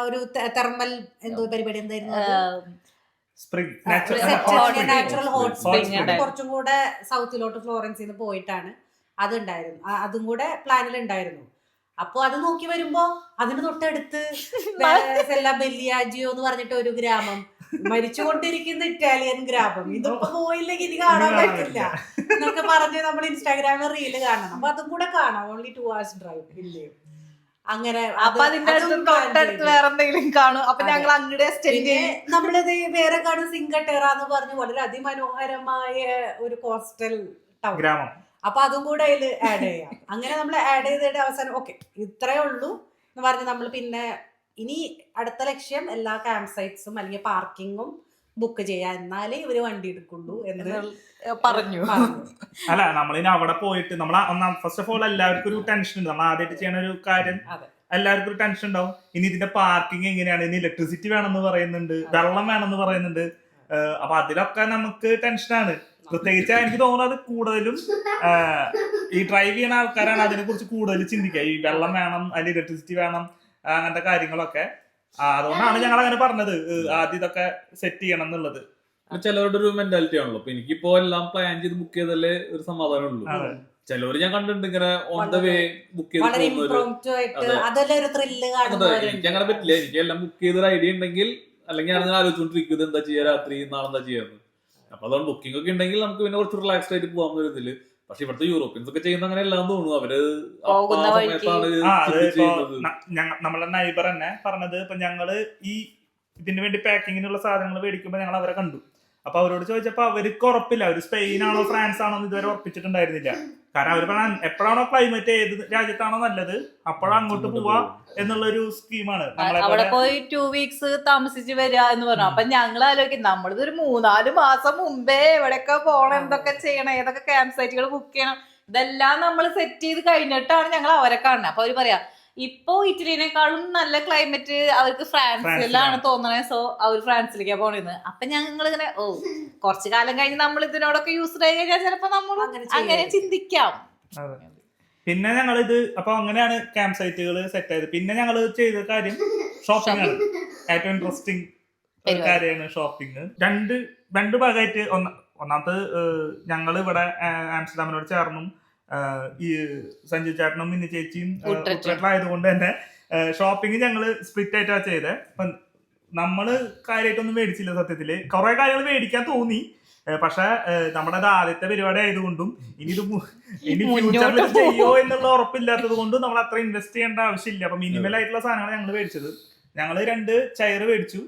ഒരു തെർമൽ എന്തോ പരിപാടി എന്തായിരുന്നു, നാച്ചുറൽ ഹോട്ട് സ്പ്രിംഗ്, കുറച്ചും കൂടെ സൗത്തിലോട്ട് ഫ്ലോറൻസിൽ നിന്ന് പോയിട്ടാണ് അതുണ്ടായിരുന്നു. അതും കൂടെ പ്ലാനിലുണ്ടായിരുന്നു. അപ്പൊ അത് നോക്കി വരുമ്പോ അതിന് തൊട്ടടുത്ത് ബെല്ലിയാജിയോ എന്ന് പറഞ്ഞിട്ട് ഒരു ഗ്രാമം, മരിച്ചുകൊണ്ടിരിക്കുന്ന ഇറ്റാലിയൻ ഗ്രാമം, ഇതിപ്പോ പോയില്ലെങ്കിൽ ഇനി കാണാൻ പറ്റില്ല എന്നൊക്കെ പറഞ്ഞ് നമ്മൾ ഇൻസ്റ്റാഗ്രാമിൽ റീല് കാണണം. അപ്പൊ അതും കൂടെ കാണാം, ഓൺലി 2 hours ഡ്രൈവ് ഇല്ലേ. അങ്ങനെ അപ്പൊ അതിന്റെ തൊട്ടടുത്ത് വേറെ എന്തെങ്കിലും കാണും. അപ്പൊ ഞങ്ങൾ അങ്ങോട്ട് നമ്മളിത് വേറെ കാണും, സിംഗട്ടേറ എന്ന് പറഞ്ഞ് വളരെ അതിമനോഹരമായ ഒരു കോസ്റ്റൽ ടൗൺ ഗ്രാമം. അപ്പൊ അതും കൂടെ അതിൽ ആഡ് ചെയ്യാം. അങ്ങനെ നമ്മൾ ആഡ് ചെയ്തിട്ട് അവസാനം ഓക്കെ ഇത്രയേ ഉള്ളൂ എന്ന് പറഞ്ഞ് നമ്മൾ പിന്നെ ഇനി അടുത്ത ലക്ഷ്യം എല്ലാ ക്യാമ്പ് സൈറ്റ്സും അല്ലെങ്കിൽ പാർക്കിങ്ങും ബുക്ക് ചെയ്യാൻ, എന്നാലേ ഇവര് വണ്ടി എടുക്കുള്ളൂ എന്ന് പറഞ്ഞു. അല്ല, നമ്മളിനി അവിടെ പോയിട്ട് ഫസ്റ്റ് ഓഫ് ഓൾ എല്ലാവർക്കും ഒരു ടെൻഷൻ ഉണ്ട്. നമ്മൾ ആദ്യമായിട്ട് ചെയ്യുന്ന ഒരു കാര്യം എല്ലാവർക്കും ഒരു ടെൻഷൻ ഉണ്ടാവും. ഇനി ഇതിന്റെ പാർക്കിംഗ് എങ്ങനെയാണ്, ഇനി ഇലക്ട്രിസിറ്റി വേണമെന്ന് പറയുന്നുണ്ട്, വെള്ളം വേണമെന്ന് പറയുന്നുണ്ട്. അപ്പൊ അതിലൊക്കെ നമുക്ക് ടെൻഷനാണ്. പ്രത്യേകിച്ച് എനിക്ക് തോന്നുന്നത് കൂടുതലും ഈ ഡ്രൈവ് ചെയ്യുന്ന ആൾക്കാരാണ് അതിനെ കുറിച്ച് കൂടുതൽ ചിന്തിക്കുക. ഈ വെള്ളം വേണം, അല്ലെങ്കിൽ ഇലക്ട്രിസിറ്റി വേണം, അങ്ങനത്തെ കാര്യങ്ങളൊക്കെ. അതുകൊണ്ടാണ് ഞങ്ങൾ അങ്ങനെ പറഞ്ഞത് ആദ്യം ഇതൊക്കെ സെറ്റ് ചെയ്യണം എന്നുള്ളത്. ചിലവരുടെ ഒരു മെന്റാലിറ്റി ആണല്ലോ. ഇപ്പൊ എനിക്കിപ്പോ എല്ലാം പ്ലാൻ ചെയ്ത് ബുക്ക് ചെയ്തല്ലേ ഒരു സമാധാനം ഉള്ളൂ. ചിലവര് ഞാൻ കണ്ടിട്ടുണ്ട് ഇങ്ങനെ ഓൺ ദ വേ ബുക്ക് ചെയ്ത് എനിക്ക് അങ്ങനെ പറ്റില്ല. എനിക്ക് എല്ലാം ബുക്ക് ചെയ്തൊരു ഐഡിയ ഉണ്ടെങ്കിൽ, അല്ലെങ്കിൽ ഞാൻ ആലോചിച്ചോണ്ടിരിക്കുന്നത് എന്താ ചെയ്യാ, രാത്രി നാളെ എന്താ ചെയ്യാന്ന്. അപ്പൊ അതുകൊണ്ട് ബുക്കിംഗ് ഒക്കെ ഉണ്ടെങ്കിൽ നമുക്ക് പിന്നെ കുറച്ച് റിലാക്സ്ഡ് ആയിട്ട് പോകാൻ പറ്റത്തില്ല. പക്ഷെ ഇവിടുത്തെ യൂറോപ്യൻസ് ഒക്കെ ചെയ്യുന്ന അങ്ങനെ എല്ലാം തോന്നുന്നു. അവര് നമ്മളെ നൈബർ തന്നെ പറഞ്ഞത്, ഇപ്പൊ ഞങ്ങള് ഈ ഇതിന് വേണ്ടി പാക്കിങ്ങിനുള്ള സാധനങ്ങൾ മേടിക്കുമ്പോ ഞങ്ങൾ അവരെ കണ്ടു. അപ്പൊ അവരോട് ചോദിച്ചപ്പോ അവർക്ക് ഉറപ്പില്ല, അവര് സ്പെയിൻ ആണോ ഫ്രാൻസ് ആണോ എന്ന് ഇതുവരെ ഉറപ്പിച്ചിട്ടുണ്ടായിരുന്നില്ല. കാരണം അവർ എപ്പോഴാണോ ക്ലൈമറ്റ് ഏത് രാജ്യത്താണോ നല്ലത് അപ്പോഴാണ് അങ്ങോട്ട് പോവാ എന്നുള്ളൊരു സ്കീമാണ്. അവിടെ പോയി 2 weeks താമസിച്ച് വരിക എന്ന് പറഞ്ഞു. അപ്പൊ ഞങ്ങൾ ആലോചിക്കും, നമ്മളിതൊരു 3-4 മാസം മുമ്പേ എവിടെയൊക്കെ പോകണം, എന്തൊക്കെ ചെയ്യണം, ഏതൊക്കെ ക്യാമ്പ് സൈറ്റുകൾ ബുക്ക് ചെയ്യണം, ഇതെല്ലാം നമ്മൾ സെറ്റ് ചെയ്ത് കഴിഞ്ഞിട്ടാണ് ഞങ്ങൾ അവരെ കാണുന്നത്. അപ്പൊ അവര് പറയാ ഇപ്പൊ ഇറ്റലിനേക്കാളും നല്ല ക്ലൈമറ്റ് അവർക്ക് ഫ്രാൻസിലാണ് തോന്നണേ, സോ അവർ ഫ്രാൻസിലേക്കാ പോണെന്ന്. അപ്പൊ ഞങ്ങൾ ഇങ്ങനെ കുറച്ചു കാലം കഴിഞ്ഞ് നമ്മൾ ഇതിനോടൊക്കെ യൂസ്ഡ് ആയി കഴിഞ്ഞാൽ ചിലപ്പോ നമ്മൾ അങ്ങനെ ചിന്തിക്കാം. പിന്നെ ഞങ്ങൾ ഇത് അപ്പൊ അങ്ങനെയാണ് ക്യാമ്പ് സൈറ്റുകൾ സെറ്റ് ആയത്. പിന്നെ ഞങ്ങൾ ചെയ്ത കാര്യം ഷോപ്പിംഗ് ആണ്. ഏറ്റവും ഇൻട്രസ്റ്റിംഗ് കാര്യമാണ് ഷോപ്പിംഗ്. രണ്ട് ഭാഗമായിട്ട്. ഒന്നാമത് ഞങ്ങൾ ഇവിടെ ആംസ്റ്റർഡാമിനോട് ചേർന്നും ഈ സഞ്ജു ചേട്ടനും മിന്നി ചേച്ചിയും ആയതുകൊണ്ട് തന്നെ ഷോപ്പിംഗ് ഞങ്ങള് സ്പ്ലിറ്റ് ആയിട്ടാ ചെയ്തത്. അപ്പൊ നമ്മള് കാര്യമായിട്ടൊന്നും മേടിച്ചില്ല. സത്യത്തില് കുറെ കാര്യങ്ങൾ മേടിക്കാൻ തോന്നി, പക്ഷെ നമ്മുടെ ആദ്യത്തെ പരിപാടി ആയതുകൊണ്ടും ഇനി ഫ്യൂച്ചറിൽ ചെയ്യോ എന്നുള്ള ഉറപ്പില്ലാത്തത് കൊണ്ടും നമ്മൾ അത്ര ഇൻവെസ്റ്റ് ചെയ്യേണ്ട ആവശ്യമില്ല. അപ്പൊ മിനിമൽ ആയിട്ടുള്ള സാധനങ്ങൾ ഞങ്ങൾ മേടിച്ചത്. ഞങ്ങള് 2 ചെയർ മേടിച്ചു.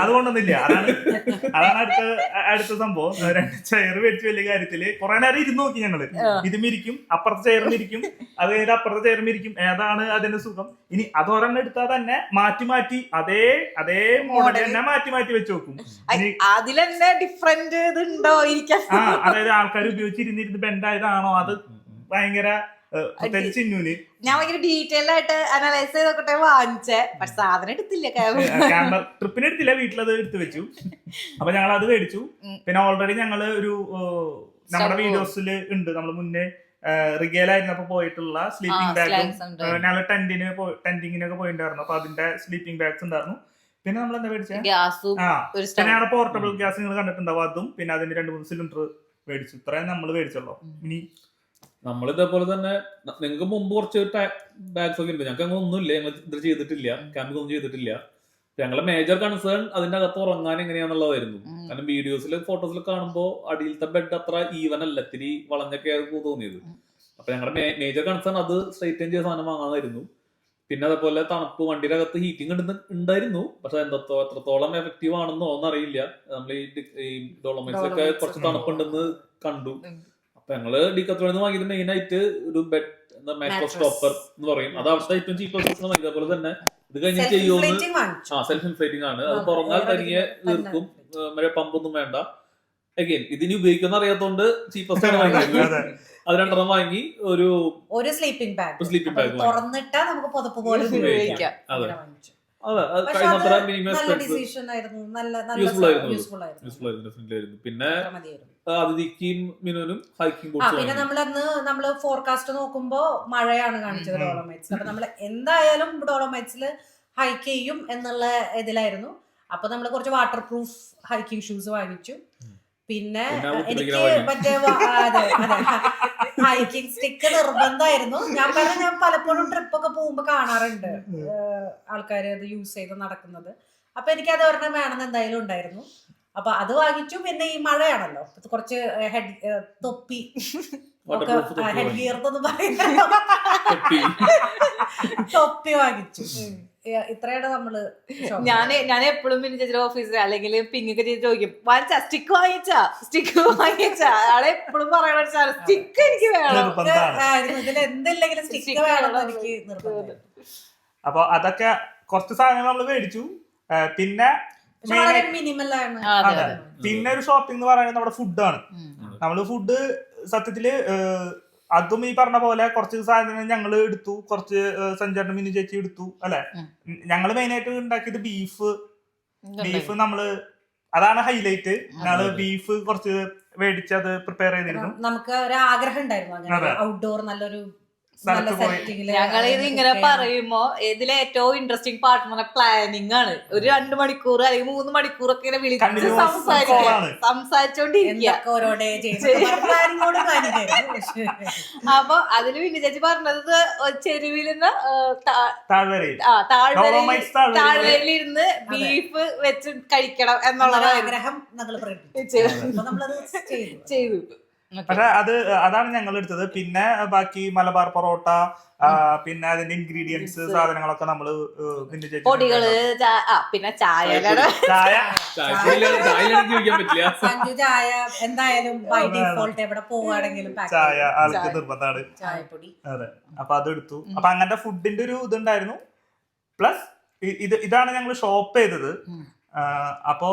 അതുകൊണ്ടൊന്നില്ല. അതാണ് അടുത്ത സംഭവം. 2 ചെയർ മേടിച്ചു. വലിയ കാര്യത്തില് കുറെ നേരം ഇരുന്ന് നോക്കി ഞങ്ങള്. ഇതും ഇരിക്കും, അപ്പുറത്തെ ചെയറും ഇരിക്കും, അത് കഴിഞ്ഞിട്ട് അപ്പുറത്തെ ചെയറും ഇരിക്കും, ഏതാണ് അതിന്റെ സുഖം. ഇനി അതൊരെണ്ണം എടുത്താൽ തന്നെ മാറ്റി അതേ മോഡൽ തന്നെ മാറ്റി വെച്ച് നോക്കും. അതിലെന്നെ ഡിഫറെന്റ് ഇതുണ്ടോ ഇരിക്കാൻ. അതായത് ആൾക്കാർ ഉപയോഗിച്ചിരുന്നിരുന്ന് ബെൻഡായതാണോ, അത് ഭയങ്കര ഞാൻ ഭയങ്കര ഡീറ്റെയിൽ ആയിട്ട് അനലൈസ് ചെയ്തൊക്കെ വാങ്ങിച്ചേ, പക്ഷെ സാധനം എടുത്തില്ല. ട്രിപ്പിന് എടുത്തില്ല, വീട്ടിലത് എടുത്തു വെച്ചു. അപ്പൊ ഞങ്ങൾ അത് മേടിച്ചു. പിന്നെ ഓൾറെഡി ഞങ്ങള് നമ്മുടെ വീഡിയോസിൽ ഉണ്ട്, നമ്മൾ മുന്നേ റിഗേലായിരുന്നപ്പോ പോയിട്ടുള്ള സ്ലീപ്പിംഗ് ബാഗും slangs ഉണ്ട്. ഞങ്ങൾ ടെന്റിങ്ങിനൊക്കെ പോയിട്ടുണ്ടായിരുന്നു. അപ്പൊ അതിന്റെ സ്ലീപ്പിംഗ് ബാഗ്സ് ഉണ്ടായിരുന്നു. പിന്നെ നമ്മൾ എന്താ മേടിച്ചത്? ഗ്യാസും ഒരു പിന്നെ ഞങ്ങളുടെ പോർട്ടബിൾ ഗ്യാസ് നിങ്ങൾ കണ്ടിട്ടുണ്ടാവും, അതും പിന്നെ അതിന്റെ 2-3 സിലിണ്ടർ മേടിച്ചു. ഇത്രയും നമ്മൾ മേടിച്ചല്ലോ. ഇനി നമ്മൾ ഇതേപോലെ തന്നെ നിങ്ങൾക്ക് മുമ്പ് കുറച്ച് ബാഗ്സ് ഒക്കെ ഉണ്ട്. ഞങ്ങൾക്ക് അങ്ങനെ ഒന്നുമില്ല, ഞങ്ങൾ ഇത് ചെയ്തിട്ടില്ല, ക്യാമ്പിംഗ് ഒന്നും ചെയ്തിട്ടില്ല. ഞങ്ങളെ മേജർ കൺസേൺ അതിന്റെ അകത്ത് ഉറങ്ങാൻ എങ്ങനെയാന്നുള്ളതായിരുന്നു. കാരണം വീഡിയോസിൽ ഫോട്ടോസിൽ കാണുമ്പോൾ അടിയിലത്തെ ബെഡ് അത്ര ഈവൻ അല്ല, ഇത്തിരി വളഞ്ഞൊക്കെ തോന്നിയത്. അപ്പൊ ഞങ്ങളുടെ മേജർ കൺസേൺ അത് സ്ട്രൈറ്റൻ ചെയ്ത സാധനം വാങ്ങാനായിരുന്നു. പിന്നെ അതേപോലെ തണുപ്പ്, വണ്ടിയുടെ അകത്ത് ഹീറ്റിംഗ് ഉണ്ടായിരുന്നു, പക്ഷെ എത്രത്തോളം എഫക്റ്റീവ് ആണെന്നോ ഒന്നറിയില്ല. നമ്മൾ ഈ ഡോളോമൈറ്റ്സിലൊക്കെ കുറച്ച് തണുപ്പുണ്ടെന്ന് കണ്ടു. അപ്പൊ ഞങ്ങള് ഡിക്കത്തോളിന്ന് വാങ്ങിയത് മെയിൻ ആയിട്ട് ഒരു ബെഡ് മാട്രസ് സ്റ്റോപ്പർ എന്ന് പറയും. അത് അവിടുത്തെ ഏറ്റവും ചീപ്പസ്റ്റ്. ഇതേപോലെ തന്നെ ഇത് കഴിഞ്ഞ് ചെയ്യുമെന്ന് സെൽഫ് ഇൻഫ്ലേറ്റിംഗ് ആണ്. അത് തുറന്നാൽ തനിയെ തീർക്കും, പമ്പൊന്നും വേണ്ട. അഗൈൻ ഇതിന് ഉപയോഗിക്കുന്ന അറിയാത്തോണ്ട് ചീപ്പസ്റ്റ് ആണ് വാങ്ങിയത്. അത് 2 വാങ്ങി ഒരു സ്ലീപ്പിംഗ് ബാഗ് തുറന്നിട്ടാ നമുക്ക് പുതപ്പ് പോലെ ഉപയോഗിക്കാം. അതെ അതെ, കഴിയുന്നത്ര മിനിമം യൂസ്ഫുൾ ആയിരുന്നു. പിന്നെ അതിഥിക്കും മിനുവിനും ഹൈക്കിംഗ് പിന്നെ നമ്മള് ഫോർകാസ്റ്റ് നോക്കുമ്പോ മഴയാണ് കാണിച്ചത് ഡോളോമൈറ്റ്സിൽ. അപ്പൊ നമ്മള് എന്തായാലും ഡോളോമൈറ്റ്സിൽ ഹൈക്ക് ചെയ്യും എന്നുള്ള ഇതിലായിരുന്നു. അപ്പൊ നമ്മള് കുറച്ച് വാട്ടർ പ്രൂഫ് ഹൈക്കിംഗ് ഷൂസ് വാങ്ങിച്ചു. പിന്നെ എനിക്ക് മറ്റേ ഹൈക്കിംഗ് സ്റ്റിക്ക് നിർബന്ധമായിരുന്നു. ഞാൻ പലപ്പോഴും ട്രിപ്പൊക്കെ പോകുമ്പോ കാണാറുണ്ട് ആൾക്കാര് അത് യൂസ് ചെയ്ത് നടക്കുന്നത്. അപ്പൊ എനിക്ക് അത് ഒരെണ്ണം വേണമെന്ന് എന്തായാലും ഉണ്ടായിരുന്നു. അപ്പൊ അത് വാങ്ങിച്ചു. പിന്നെ ഈ മഴയാണല്ലോ, കുറച്ച് തൊപ്പി ഹെഡ് ഗിയർ എന്നൊന്നും പറയുന്ന തൊപ്പി വാങ്ങിച്ചു. ഇത്രയാണ് നമ്മള്. ഞാൻ എപ്പോഴും പിന്നെ ചേച്ചി ഓഫീസിൽ അല്ലെങ്കിൽ പിങ്ങൊക്കെ ചെയ്ത് ചോദിക്കും, വാങ്ങിച്ചാ സ്റ്റിക്ക് വാങ്ങിച്ചാ ആളെ എപ്പോഴും പറയണ സ്റ്റിക്ക് എനിക്ക് വേണം, ഇതിൽ എന്തില്ലെങ്കിലും സ്റ്റിക്ക് വേണം എനിക്ക് നിർബന്ധം. അപ്പൊ അതൊക്കെ കുറച്ച് സാധനങ്ങൾ നമ്മള് മേടിച്ചു. പിന്നെ മിനിമലാണ്. പിന്നെ ഒരു ഷോപ്പിംഗ് എന്ന് പറയുന്നത് നമ്മുടെ ഫുഡാണ്. നമ്മള് ഫുഡ് സത്യത്തില് അതും ഈ പറഞ്ഞ പോലെ കുറച്ച് സാധനങ്ങൾ ഞങ്ങൾ എടുത്തു, കുറച്ച് സഞ്ചാരം മിനി ചേച്ചി എടുത്തു അല്ലെ. ഞങ്ങള് മെയിൻ ആയിട്ട് ഉണ്ടാക്കിയത് ബീഫ് നമ്മള് അതാണ് ഹൈലൈറ്റ്. ഞങ്ങള് ബീഫ് കുറച്ച് മേടിച്ചത് പ്രിപ്പയർ ചെയ്തിരുന്നു. നമുക്ക് ഒരു ആഗ്രഹം ഉണ്ടായിരുന്നു ഔട്ട്ഡോർ നല്ലൊരു ഞങ്ങൾ ഇത് ഇങ്ങനെ പറയുമ്പോ ഇതിലെ ഏറ്റവും ഇൻട്രസ്റ്റിംഗ് പാർട്ട് എന്ന് പറഞ്ഞാൽ പ്ലാനിങ് ആണ്. ഒരു 2 മണിക്കൂർ അല്ലെങ്കിൽ 3 മണിക്കൂറൊക്കെ ഇങ്ങനെ വിളിച്ച് സംസാരിച്ചോണ്ടിരിക്കുക. അപ്പൊ അതില് പിന്നെ ചേച്ചി പറഞ്ഞത് ചെരുവിൽ നിന്ന് താഴ്വരയിലിരുന്ന് ബീഫ് വെച്ച് കഴിക്കണം എന്നുള്ള ആഗ്രഹം ചെയ്തു. പക്ഷെ അതാണ് ഞങ്ങൾ എടുത്തത്. പിന്നെ ബാക്കി മലബാർ പൊറോട്ട, പിന്നെ അതിന്റെ ഇൻഗ്രീഡിയൻസ് സാധനങ്ങളൊക്കെ നമ്മള് പൊടികള്, പിന്നെ ചായ എന്തായാലും എവിടെ പോവാണെങ്കിലും ചായ ആൾക്ക് നിർബന്ധമാണ്. അതെ, അപ്പൊ അതെടുത്തു. അപ്പൊ അങ്ങനത്തെ ഫുഡിന്റെ ഒരു ഇതുണ്ടായിരുന്നു. പ്ലസ് ഇതാണ് ഞങ്ങൾ ഷോപ്പ് ചെയ്തത്. അപ്പോ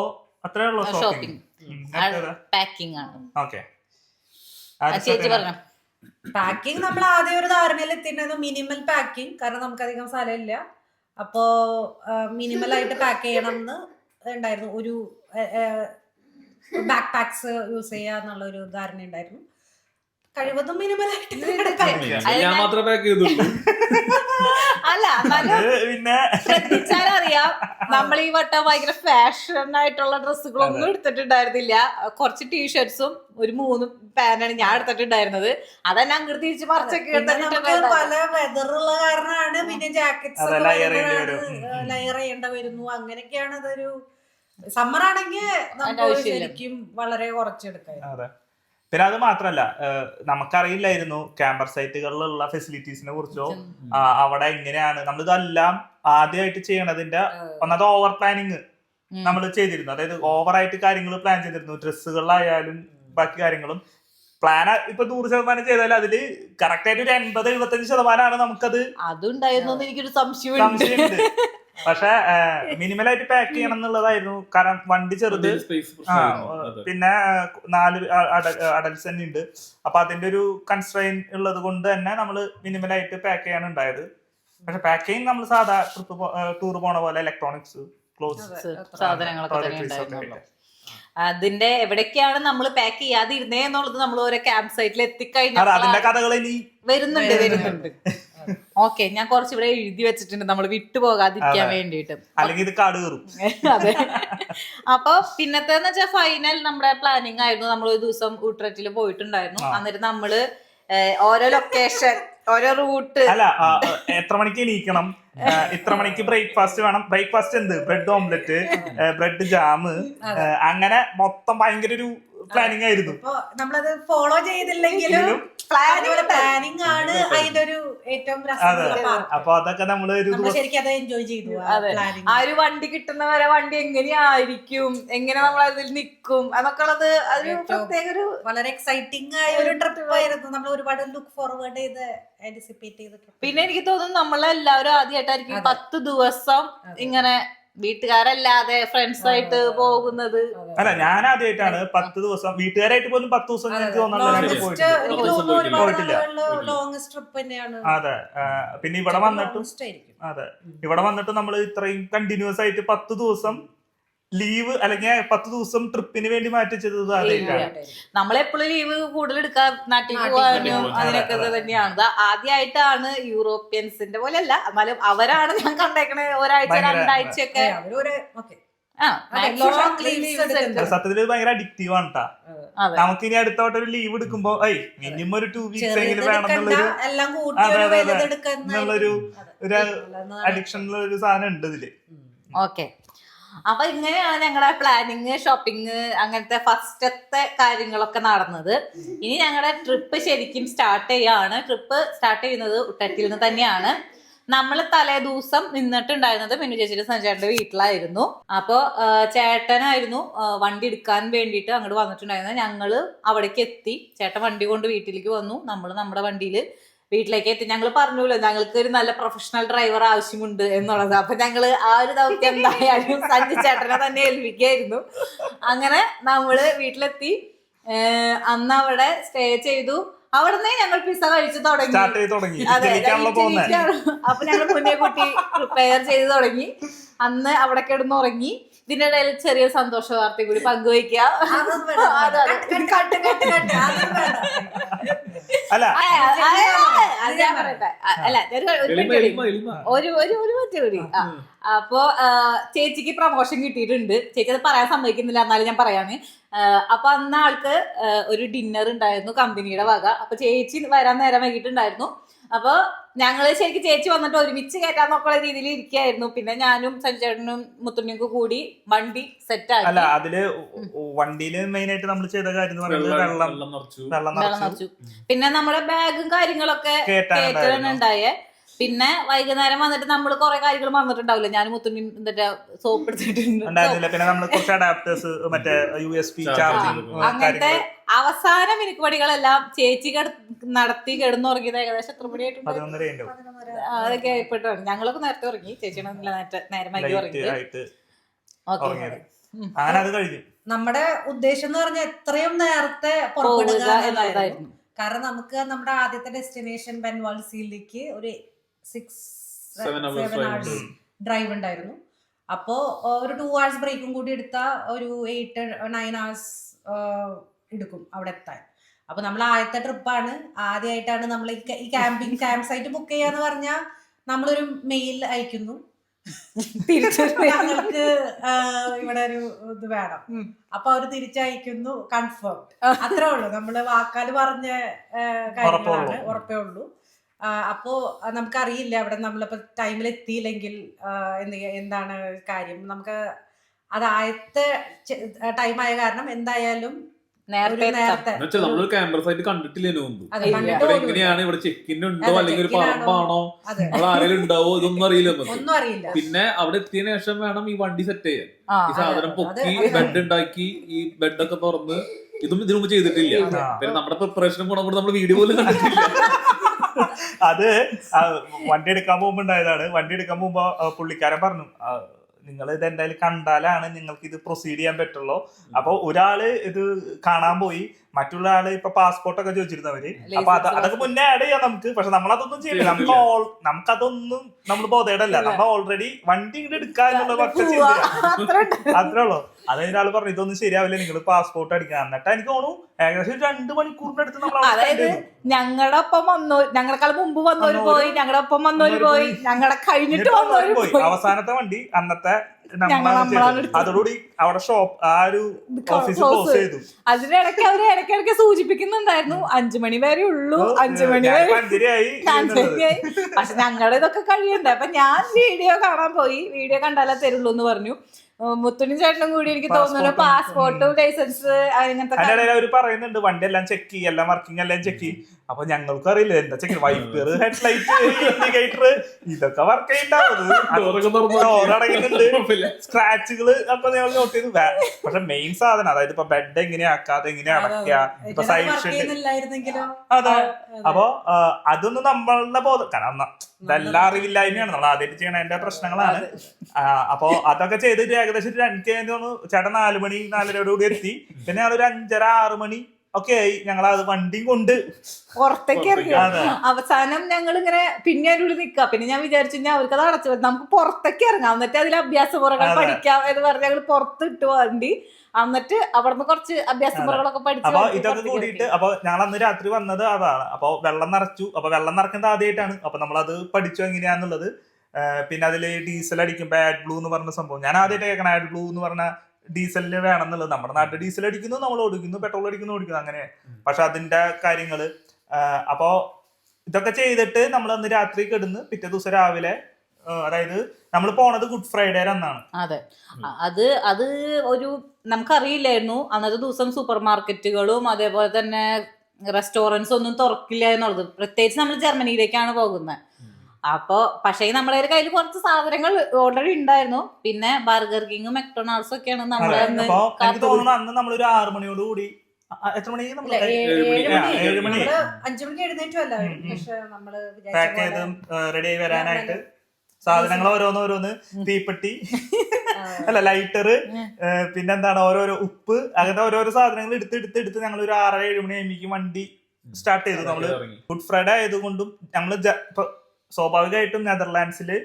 അത്രേ ഉള്ളൂ ഷോപ്പിംഗ്. ഓക്കെ, പാക്കിംഗ് നമ്മൾ ആദ്യം ഒരു ധാരണയിൽ എത്തിയിട്ടുണ്ടായിരുന്നു മിനിമൽ പാക്കിംഗ്. കാരണം നമുക്കധികം സ്ഥലമില്ല. അപ്പോ മിനിമൽ ആയിട്ട് പാക്ക് ചെയ്യണം എന്ന് ഉണ്ടായിരുന്നു. ഒരു ബാക്ക് പാക്സ് യൂസ് ചെയ്യുക എന്നുള്ള ഒരു ധാരണ ഉണ്ടായിരുന്നു. കഴിവതും മിനിമൽ ആയിട്ട് അല്ല, പിന്നെ ശ്രദ്ധിച്ചാലറിയാം നമ്മൾ ഈ വട്ടം ഭയങ്കര ഫാഷൻ ആയിട്ടുള്ള ഡ്രസ്സുകളൊന്നും എടുത്തിട്ടുണ്ടായിരുന്നില്ല. കുറച്ച് ടീഷർട്സും ഒരു 3 പാന്റാണ് ഞാൻ എടുത്തിട്ടുണ്ടായിരുന്നത്. അതെന്നെ അങ്ങോട്ട് തിരിച്ച് മറിച്ചൊക്കെ പല വെതറുള്ള കാരണമാണ്. പിന്നെ ജാക്കറ്റ്സ് ലെയർ ചെയ്യേണ്ട വരുന്നു. അങ്ങനെയൊക്കെയാണ്. അതൊരു സമ്മർ ആണെങ്കിൽ നമുക്ക് ശരിക്കും വളരെ കുറച്ചെടുക്കാം. പിന്നെ അത് മാത്രല്ല, നമുക്കറിയില്ലായിരുന്നു ക്യാമ്പർ സൈറ്റുകളിലുള്ള ഫെസിലിറ്റീസിനെ കുറിച്ചോ, അവിടെ എങ്ങനെയാണ് നമ്മളിതെല്ലാം ആദ്യമായിട്ട് ചെയ്യണതിന്റെ ഒന്നത് ഓവർ പ്ലാനിങ് നമ്മൾ ചെയ്തിരുന്നു. അതായത് ഓവറായിട്ട് കാര്യങ്ങൾ പ്ലാൻ ചെയ്തിരുന്നു. ഡ്രസ്സുകളിലായാലും ബാക്കി കാര്യങ്ങളും പ്ലാൻ ഇപ്പൊ 100% ചെയ്താലും അതില് കറക്റ്റ് ആയിട്ട് ഒരു 80-75% നമുക്കത് അതുണ്ടായിരുന്നു. എനിക്കൊരു സംശയമുണ്ട്. പക്ഷെ മിനിമലായിട്ട് പാക്ക് ചെയ്യണം എന്നുള്ളതായിരുന്നു. കാരണം വണ്ടി ചെറുത്, പിന്നെ 4 അഡൽസ് തന്നെ ഉണ്ട്. അപ്പൊ അതിന്റെ ഒരു കൺസ്ട്രെയിൻ ഉള്ളത് കൊണ്ട് തന്നെ നമ്മള് മിനിമലായിട്ട് പാക്ക് ചെയ്യാൻ ഉണ്ടായത്. പക്ഷെ പാക്കിങ് നമ്മൾ സാധാ ടൂർ പോണ പോലെ ഇലക്ട്രോണിക്സ്, ക്ലോത്ത്സ്, സാധനങ്ങളൊക്കെ അതിന്റെ എവിടേക്കാണ് നമ്മൾ പാക്ക് ചെയ്യാതിരുന്നേ എന്നുള്ളത് നമ്മൾ ഓരോ ക്യാമ്പ് സൈറ്റിൽ അതിന്റെ എത്തിക്കഴിഞ്ഞാൽ കഥകൾ ഇനി വരുന്നുണ്ട്. ഓക്കെ, ഞാൻ കുറച്ചിവിടെ എഴുതി വെച്ചിട്ടുണ്ട് നമ്മൾ വിട്ടുപോകാതിരിക്കാൻ വേണ്ടിയിട്ട്. അല്ലെങ്കിൽ ഇത് കാട് കയറും. അതെ. അപ്പൊ പിന്നത്തേന്ന് വെച്ചാൽ ഫൈനൽ നമ്മുടെ പ്ലാനിങ് ആയിരുന്നു. നമ്മൾ ഒരു ദിവസം ഊട്ട്രറ്റിൽ പോയിട്ടുണ്ടായിരുന്നു. എന്നിട്ട് നമ്മള് ഓരോ ലൊക്കേഷൻ, ഓരോ റൂട്ട്, അല്ല എത്ര മണിക്ക് എണീക്കണം, ഇത്ര മണിക്ക് ബ്രേക്ക്ഫാസ്റ്റ് വേണം, ബ്രേക്ക്ഫാസ്റ്റ് എന്ത്, ബ്രെഡ് ഓംലെറ്റ്, ബ്രെഡ് ജാം, അങ്ങനെ മൊത്തം ഭയങ്കര ഒരു പ്ലാനിങ് ആയിരുന്നു. അപ്പൊ നമ്മളത് ഫോളോ ചെയ്തില്ലെങ്കിലും പ്ലാനിങ് ആണ് അതിന്റെ ഒരു ഏറ്റവും അപ്പൊ അതൊക്കെ നമ്മള് ശരിക്കും അത് എൻജോയ് ചെയ്തു. ആ ഒരു വണ്ടി കിട്ടുന്നവരെ വണ്ടി എങ്ങനെയായിരിക്കും, എങ്ങനെ നമ്മൾ അതിൽ നിൽക്കും എന്നൊക്കെ ഉള്ളത് ഒരു പ്രത്യേക ഒരു വളരെ എക്സൈറ്റിംഗ് ആയ ഒരു ട്രിപ്പ് ആയിരുന്നു. നമ്മൾ ഒരുപാട് ലുക്ക് ഫോർവേഡ് ചെയ്ത് ആന്റിസിപ്പേറ്റ് ചെയ്തിട്ടുണ്ട്. പിന്നെ എനിക്ക് തോന്നുന്നു നമ്മളെല്ലാവരും ആദ്യമായിട്ടായിരിക്കും 10 ദിവസം ഇങ്ങനെ വീട്ടുകാരല്ലാതെ ഫ്രണ്ട്സ് ആയിട്ട് പോകുന്നത്. അല്ല, ഞാൻ ആദ്യമായിട്ടാണ് 10 ദിവസം വീട്ടുകാരായിട്ട് പോലും 10 ദിവസം എനിക്ക് പോയിട്ടില്ല. ലോങ്സ്റ്റ് ട്രിപ്പ് തന്നെയാണ്. അതെ. പിന്നെ ഇവിടെ വന്നിട്ടും നമ്മൾ ഇത്രയും കണ്ടിന്യൂസ് ആയിട്ട് 10 ദിവസം ലീവ് അല്ലെങ്കിൽ 10 ദിവസം ട്രിപ്പിന് വേണ്ടി മാറ്റി വെച്ചത് ആദ്യമായിട്ടാണ്. നമ്മളെപ്പോഴും ലീവ് കൂടുതൽ എടുക്കാൻ നാട്ടിൽ പോകാനും അതിനൊക്കെ തന്നെയാണ്. ആദ്യമായിട്ടാണ് യൂറോപ്യൻസിന്റെ പോലെ അല്ല, എന്നാലും അവരാണ് ഞാൻ കണ്ടേക്കണേ ഒരാഴ്ച 2 ആഴ്ചയൊക്കെ. സത്യത്തിൽ ഭയങ്കര അഡിക്റ്റീവ് ആണ് കേട്ടാ. നമുക്ക് ഇനി അടുത്തോട്ട് ഒരു ലീവ് എടുക്കുമ്പോ മിനിമം ഒരു 2 വീക്സ് എങ്കിലും വേണം എന്നുള്ളൊരു അഡിക്ഷനുള്ള ഒരു സാധനം ഉണ്ട് ഇതില്. ഓക്കെ, അപ്പൊ ഇങ്ങനെയാണ് ഞങ്ങളുടെ പ്ലാനിങ്, ഷോപ്പിംഗ്, അങ്ങനത്തെ ഫസ്റ്റത്തെ കാര്യങ്ങളൊക്കെ നടന്നത്. ഇനി ഞങ്ങളുടെ ട്രിപ്പ് ശരിക്കും സ്റ്റാർട്ട് ചെയ്യാണ്. ട്രിപ്പ് സ്റ്റാർട്ട് ചെയ്യുന്നത് ഊട്ടറ്റിൽ നിന്ന് തന്നെയാണ്. നമ്മൾ തലേ ദിവസം നിന്നിട്ടുണ്ടായിരുന്നത് മിന്നു ചേച്ചിയുടെ സഞ്ജയുടെ വീട്ടിലായിരുന്നു. അപ്പോൾ ചേട്ടനായിരുന്നു വണ്ടി എടുക്കാൻ വേണ്ടിയിട്ട് അങ്ങോട്ട് വന്നിട്ടുണ്ടായിരുന്നത്. ഞങ്ങള് അവിടേക്ക് എത്തി. ചേട്ടൻ വണ്ടി കൊണ്ട് വീട്ടിലേക്ക് വന്നു. നമ്മൾ നമ്മുടെ വണ്ടിയിൽ വീട്ടിലേക്ക് എത്തി. ഞങ്ങൾ പറഞ്ഞല്ലോ ഞങ്ങൾക്ക് ഒരു നല്ല പ്രൊഫഷണൽ ഡ്രൈവർ ആവശ്യമുണ്ട് എന്നുള്ളത്. അപ്പൊ ഞങ്ങള് ആ ഒരു ദൗത്യം എന്തായാലും സഞ്ജു ചേട്ടനെ തന്നെ ഏൽപ്പിക്കായിരുന്നു. അങ്ങനെ നമ്മള് വീട്ടിലെത്തി. അന്ന് അവിടെ സ്റ്റേ ചെയ്തു. അവിടുന്ന് ഞങ്ങൾ പിസ്സ കഴിച്ചു തുടങ്ങി. അതെ, അപ്പൊ ഞങ്ങൾ മുന്നേ കൂട്ടി പ്രിപ്പയർ ചെയ്ത് തുടങ്ങി. അന്ന് അവിടെ കിടന്നുറങ്ങി. ഇതിന്റെ ഇടയിൽ ചെറിയ സന്തോഷ വാർത്ത കൂടി പങ്കുവയ്ക്കുക. അല്ല, ഞാൻ പറയട്ടെ, അല്ല ഒരു മറ്റേ കൂടി. അപ്പോ ചേച്ചിക്ക് പ്രമോഷൻ കിട്ടിയിട്ടുണ്ട്. ചേച്ചി അത് പറയാൻ സമ്മതിക്കുന്നില്ല, എന്നാലും ഞാൻ പറയാന്. അപ്പൊ അന്ന് ആൾക്ക് ഒരു ഡിന്നർ ഉണ്ടായിരുന്നു കമ്പനിയുടെ വക. അപ്പൊ ചേച്ചി വരാൻ നേരം വൈകിട്ടുണ്ടായിരുന്നു. അപ്പൊ ഞങ്ങള് ശരിക്കും ചേച്ചി വന്നിട്ട് ഒരുമിച്ച് കയറ്റാൻ നോക്കുന്ന രീതിയിൽ ഇരിക്കുകയായിരുന്നു. പിന്നെ ഞാനും സഞ്ജേട്ടനും മുത്തുണ്ണിക്കും കൂടി വണ്ടി സെറ്റ് ആക്കി. അല്ല, അതില് വണ്ടിയില് മെയിൻ ആയിട്ട് നമ്മൾ ചെയ്ത കാര്യം വെള്ളം നിറച്ചു. പിന്നെ നമ്മുടെ ബാഗും കാര്യങ്ങളൊക്കെ കേറ്റാനുണ്ടായേ. പിന്നെ വൈകുന്നേരം വന്നിട്ട് നമ്മൾ കുറെ കാര്യങ്ങൾ മറന്നിട്ടുണ്ടാവില്ല. ഞാൻ മുത്തുണ്ണി സോപ്പ് എടുത്തിട്ടുണ്ട്. പിന്നെ നമ്മൾ കുറച്ച് അഡാപ്റ്റേഴ്സ്, മറ്റേ USB ചാർജിങ്, അങ്ങനത്തെ അവസാന മിനുക്കുപടികളെല്ലാം ചേച്ചി നടത്തി കിടന്നുറങ്ങിയത് ഏകദേശം എത്ര മണിയായിട്ടുണ്ട്? 11:30 അതൊക്കെ ആയിപ്പോട്ടാണ്. ഞങ്ങളൊക്കെ നേരത്തെ ഉറങ്ങി. ചേച്ചിയുടെ നേരം വൈകി ഉറങ്ങി. അങ്ങനെ അത് കഴിഞ്ഞു. നമ്മുടെ ഉദ്ദേശം എന്ന് പറഞ്ഞാൽ എത്രയും നേരത്തെ പുറപ്പെടുക എന്നുള്ളതായിരുന്നു. കാരണം നമുക്ക് നമ്മുടെ ആദ്യത്തെ ഡെസ്റ്റിനേഷൻ ബെൻവാൾസിയിലേക്ക് ഒരു 6-7 hours ഡ്രൈവ് ഉണ്ടായിരുന്നു. അപ്പോ ഒരു 2 hours ബ്രേക്കും കൂടി എടുത്താൽ ഒരു 8-9 hours എടുക്കും അവിടെ എത്താൻ. അപ്പൊ നമ്മൾ ആദ്യത്തെ ട്രിപ്പാണ്. ആദ്യമായിട്ടാണ് നമ്മൾ ഈ ക്യാമ്പ് സൈറ്റ് ബുക്ക് ചെയ്യാന്ന് പറഞ്ഞാൽ നമ്മളൊരു മെയിൽ അയക്കുന്നു, ഞങ്ങൾക്ക് ഇവിടെ ഒരു ഇത് വേണം. അപ്പൊ അവര് തിരിച്ചയക്കുന്നു, കൺഫേം. അത്രേ ഉള്ളൂ. നമ്മള് വാക്കാല് പറഞ്ഞ കാര്യങ്ങളാണ്, ഉറപ്പേ ഉള്ളൂ. അപ്പോ നമുക്കറിയില്ല അവിടെ നമ്മളിപ്പോ ടൈമിൽ എത്തിയില്ലെങ്കിൽ എന്താണ് കാര്യം. നമുക്ക് അത് ആദ്യത്തെ ടൈം ആയ കാരണം എന്തായാലും നമ്മളൊരു ക്യാമറ സൈറ്റ് കണ്ടിട്ടില്ലേനു മുമ്പ്. എങ്ങനെയാണ് ഇവിടെ ചെക്കിൻ ഉണ്ടോ അല്ലെങ്കിൽ ഒരു പറമ്പാണോ, അവിടെ ആരെങ്കിലും ഉണ്ടാവോ, ഇതൊന്നും അറിയില്ല. പിന്നെ അവിടെ എത്തിയതിനു ശേഷം വേണം ഈ വണ്ടി സെറ്റ് ചെയ്യാൻ. ഈ സാധനം പൊക്കി ബെഡ് ഉണ്ടാക്കി ഈ ബെഡൊക്കെ തുറന്ന് ഇതും ഇതിനു മുമ്പ് ചെയ്തിട്ടില്ല. പിന്നെ നമ്മുടെ പ്രിപ്പറേഷനും കൂടെ നമ്മൾ വീഡിയോ പോലും കണ്ടിട്ടില്ല. അത് വണ്ടി എടുക്കാൻ പോകുമ്പോ ഉണ്ടായതാണ്. വണ്ടി എടുക്കാൻ പോകുമ്പോ പുള്ളിക്കാരൻ പറഞ്ഞു, നിങ്ങൾ ഇത് എന്തായാലും കണ്ടാലാണ് നിങ്ങൾക്ക് ഇത് പ്രൊസീഡ് ചെയ്യാൻ പറ്റുള്ളൂ. അപ്പൊ ഒരാള് ഇത് കാണാൻ പോയി, മറ്റുള്ള ആള് ഇപ്പൊ പാസ്പോർട്ടൊക്കെ ചോദിച്ചിരുന്നവര്. അപ്പൊ അതൊക്കെ മുന്നേ ആഡ് ചെയ്യാം നമുക്ക്. പക്ഷെ നമ്മളതൊന്നും ചെയ്യില്ല. നമുക്കതൊന്നും നമ്മൾ ബോധേടല്ല. നമ്മൾ ഓൾറെഡി വണ്ടി ഇങ്ങോട്ട് എടുക്കാനുള്ള പക്ഷെ അത്രേ ഉള്ളൂ. അതായത് ഒരാൾ പറഞ്ഞു ഇതൊന്നും ശരിയാവില്ല, നിങ്ങൾ പാസ്പോർട്ട് അടിക്കാൻ. എന്നിട്ട് എനിക്ക് തോന്നുന്നു ഏകദേശം 2 മണിക്കൂറിന്റെ അടുത്ത് നമ്മൾ അതായത് ഞങ്ങളുടെ ഒപ്പം ഞങ്ങളെക്കാൾ മുമ്പ് വന്നവര് പോയി, ഞങ്ങളുടെ ഒപ്പം വന്നവര് പോയി, ഞങ്ങളുടെ കഴിഞ്ഞിട്ട് വന്നവര് പോയി. അവസാനത്തെ വണ്ടി അന്നത്തെ അതോടുകൂടി അവിടെ ഷോപ്പ് ആ ഒരു ഓഫീസ് ക്ലോസ് ചെയ്തു. അതിനിടയ്ക്ക് അവര് ഇടയ്ക്കിടയ്ക്ക് സൂചിപ്പിക്കുന്നുണ്ടായിരുന്നു 5 മണി വരെ ഉള്ളൂ, 5 മണി വരെ. പക്ഷെ ഞങ്ങളുടെ ഇതൊക്കെ കഴിയണ്ടേ. അപ്പൊ ഞാൻ വീഡിയോ കാണാൻ പോയി, വീഡിയോ കണ്ടാലേ തരുള്ളൂ എന്ന് പറഞ്ഞു. മുത്തുനും ചേട്ടനും കൂടി എനിക്ക് തോന്നുന്നു പാസ്പോർട്ടും ലൈസൻസ് അങ്ങനത്തെ അവര് പറയുന്നുണ്ട് വണ്ടി എല്ലാം ചെക്ക് ചെയ്യും, എല്ലാം വർക്കിംഗ് എല്ലാം ചെക്ക് ചെയ്യും. അപ്പൊ ഞങ്ങൾക്ക് അറിയില്ല എന്താ ചെക്ക്, വൈപ്പർ, ഹെഡ്ലൈറ്റ്, ഇൻഡിക്കേറ്റർ ഇതൊക്കെ വർക്ക് ചെയ്യുന്നുണ്ട്, സ്ക്രാച്ചുകള് ഒക്കെ ഞങ്ങൾ നോട്ട് ചെയ്തു. പക്ഷെ മെയിൻ സാധനം അതായത് ഇപ്പൊ ബെഡ് എങ്ങനെയാക്കാതെ എങ്ങനെ അടയ്ക്കുക, ഇപ്പൊ സൈഡ് ഷെഡ്, അതെ. അപ്പൊ അതൊന്നും നമ്മളുടെ ബോധം, കാരണം ഇതെല്ലാം അറിവില്ലായ്മയാണ്, നമ്മൾ ആദ്യമായിട്ട് ചെയ്യണതിന്റെ പ്രശ്നങ്ങളാണ്. അപ്പൊ അതൊക്കെ ചെയ്തിട്ട് ഏകദേശം എനിക്ക് തോന്നുന്നു ചേട്ടൻ 4 മണി 4:30 എത്തി. പിന്നെ ഞങ്ങളൊരു 5:30 6 മണി ഒക്കെ ആയി ഞങ്ങൾ അത് വണ്ടിയും കൊണ്ട് പുറത്തേക്ക് ഇറങ്ങി. അവസാനം ഞങ്ങൾ ഇങ്ങനെ പിന്നെ അതിനുള്ളിൽ നിൽക്കുക. പിന്നെ ഞാൻ വിചാരിച്ചു അവർക്ക് അത് അടച്ചു, നമുക്ക് പുറത്തേക്ക് ഇറങ്ങാം, എന്നിട്ട് അതിൽ അഭ്യാസമുറകൾ പഠിക്കാം എന്ന് പറഞ്ഞ് ഞങ്ങൾ പുറത്തിട്ട് വണ്ടി. എന്നിട്ട് അവിടുന്ന് കുറച്ച് അഭ്യാസമുറകളൊക്കെ പഠിച്ചു. അപ്പൊ ഇതൊക്കെ കൂടിയിട്ട് അപ്പൊ ഞങ്ങൾ അന്ന് രാത്രി വന്നത് അതാണ്. അപ്പൊ വെള്ളം നിറച്ചു. അപ്പൊ വെള്ളം നിറക്കുന്നത് ആദ്യമായിട്ടാണ്. അപ്പൊ നമ്മളത് പഠിച്ചു എങ്ങനെയാന്നുള്ളത്. പിന്നെ അതില് ഡീസൽ അടിക്കുമ്പോ ആഡ് ബ്ലൂ എന്ന് പറഞ്ഞ സംഭവം ഞാൻ ആദ്യമായിട്ട് കേൾക്കണം. ആഡ് ബ്ലൂ എന്ന് പറഞ്ഞ ഡീസലിന് വേണമെന്നുള്ളത്. നമ്മുടെ നാട്ടിൽ ഡീസൽ അടിക്കുന്നു, നമ്മൾ ഓടിക്കുന്നു, പെട്രോൾ അടിക്കുന്നു, ഓടിക്കുന്നു, അങ്ങനെ. പക്ഷെ അതിന്റെ കാര്യങ്ങള് അപ്പോ ഇതൊക്കെ ചെയ്തിട്ട് നമ്മൾ അന്ന് രാത്രി കിടന്ന് പിറ്റേ ദിവസം രാവിലെ, അതായത് നമ്മൾ പോണത് ഗുഡ് ഫ്രൈഡേ അന്നാണ്. അതെ, അത് ഒരു നമുക്കറിയില്ലായിരുന്നു അന്നത്തെ ദിവസം സൂപ്പർ മാർക്കറ്റുകളും അതേപോലെ തന്നെ റെസ്റ്റോറൻറ്റ്സ് ഒന്നും തുറക്കില്ല എന്നുള്ളത്. പ്രത്യേകിച്ച് നമ്മൾ ജർമ്മനിയിലേക്കാണ് പോകുന്നത്. അപ്പൊ പക്ഷേ നമ്മുടെ കയ്യിൽ കുറച്ച് സാധനങ്ങൾ ഓൾറെഡി ഉണ്ടായിരുന്നു. പിന്നെ ബർഗർ കിങ്, മെക്ഡൊണാൾഡ്സ് ഒക്കെയാണ് നമ്മള് അന്ന് നമ്മളൊരു 6 മണിയോട് കൂടി, എത്ര മണി 7 മണി 5 മണിക്ക് എഴുന്നേറ്റല്ല, പാക്ക് ചെയ്ത് റെഡി ആയി വരാനായിട്ട് സാധനങ്ങൾ ഓരോന്ന് തീപ്പെട്ടി അല്ല ലൈറ്റർ, പിന്നെന്താണ് ഓരോരോ ഉപ്പ്, അങ്ങനത്തെ ഓരോരോ സാധനങ്ങൾ എടുത്ത് ഞങ്ങൾ ഒരു 6-7 മണി ആകുമ്പോഴേക്കും വണ്ടി സ്റ്റാർട്ട് ചെയ്തു. നമ്മള് ഗുഡ് ഫ്രൈഡേ ആയതുകൊണ്ടും ഞങ്ങള് സ്വാഭാവികമായിട്ടും നെതർലാൻഡ്സില്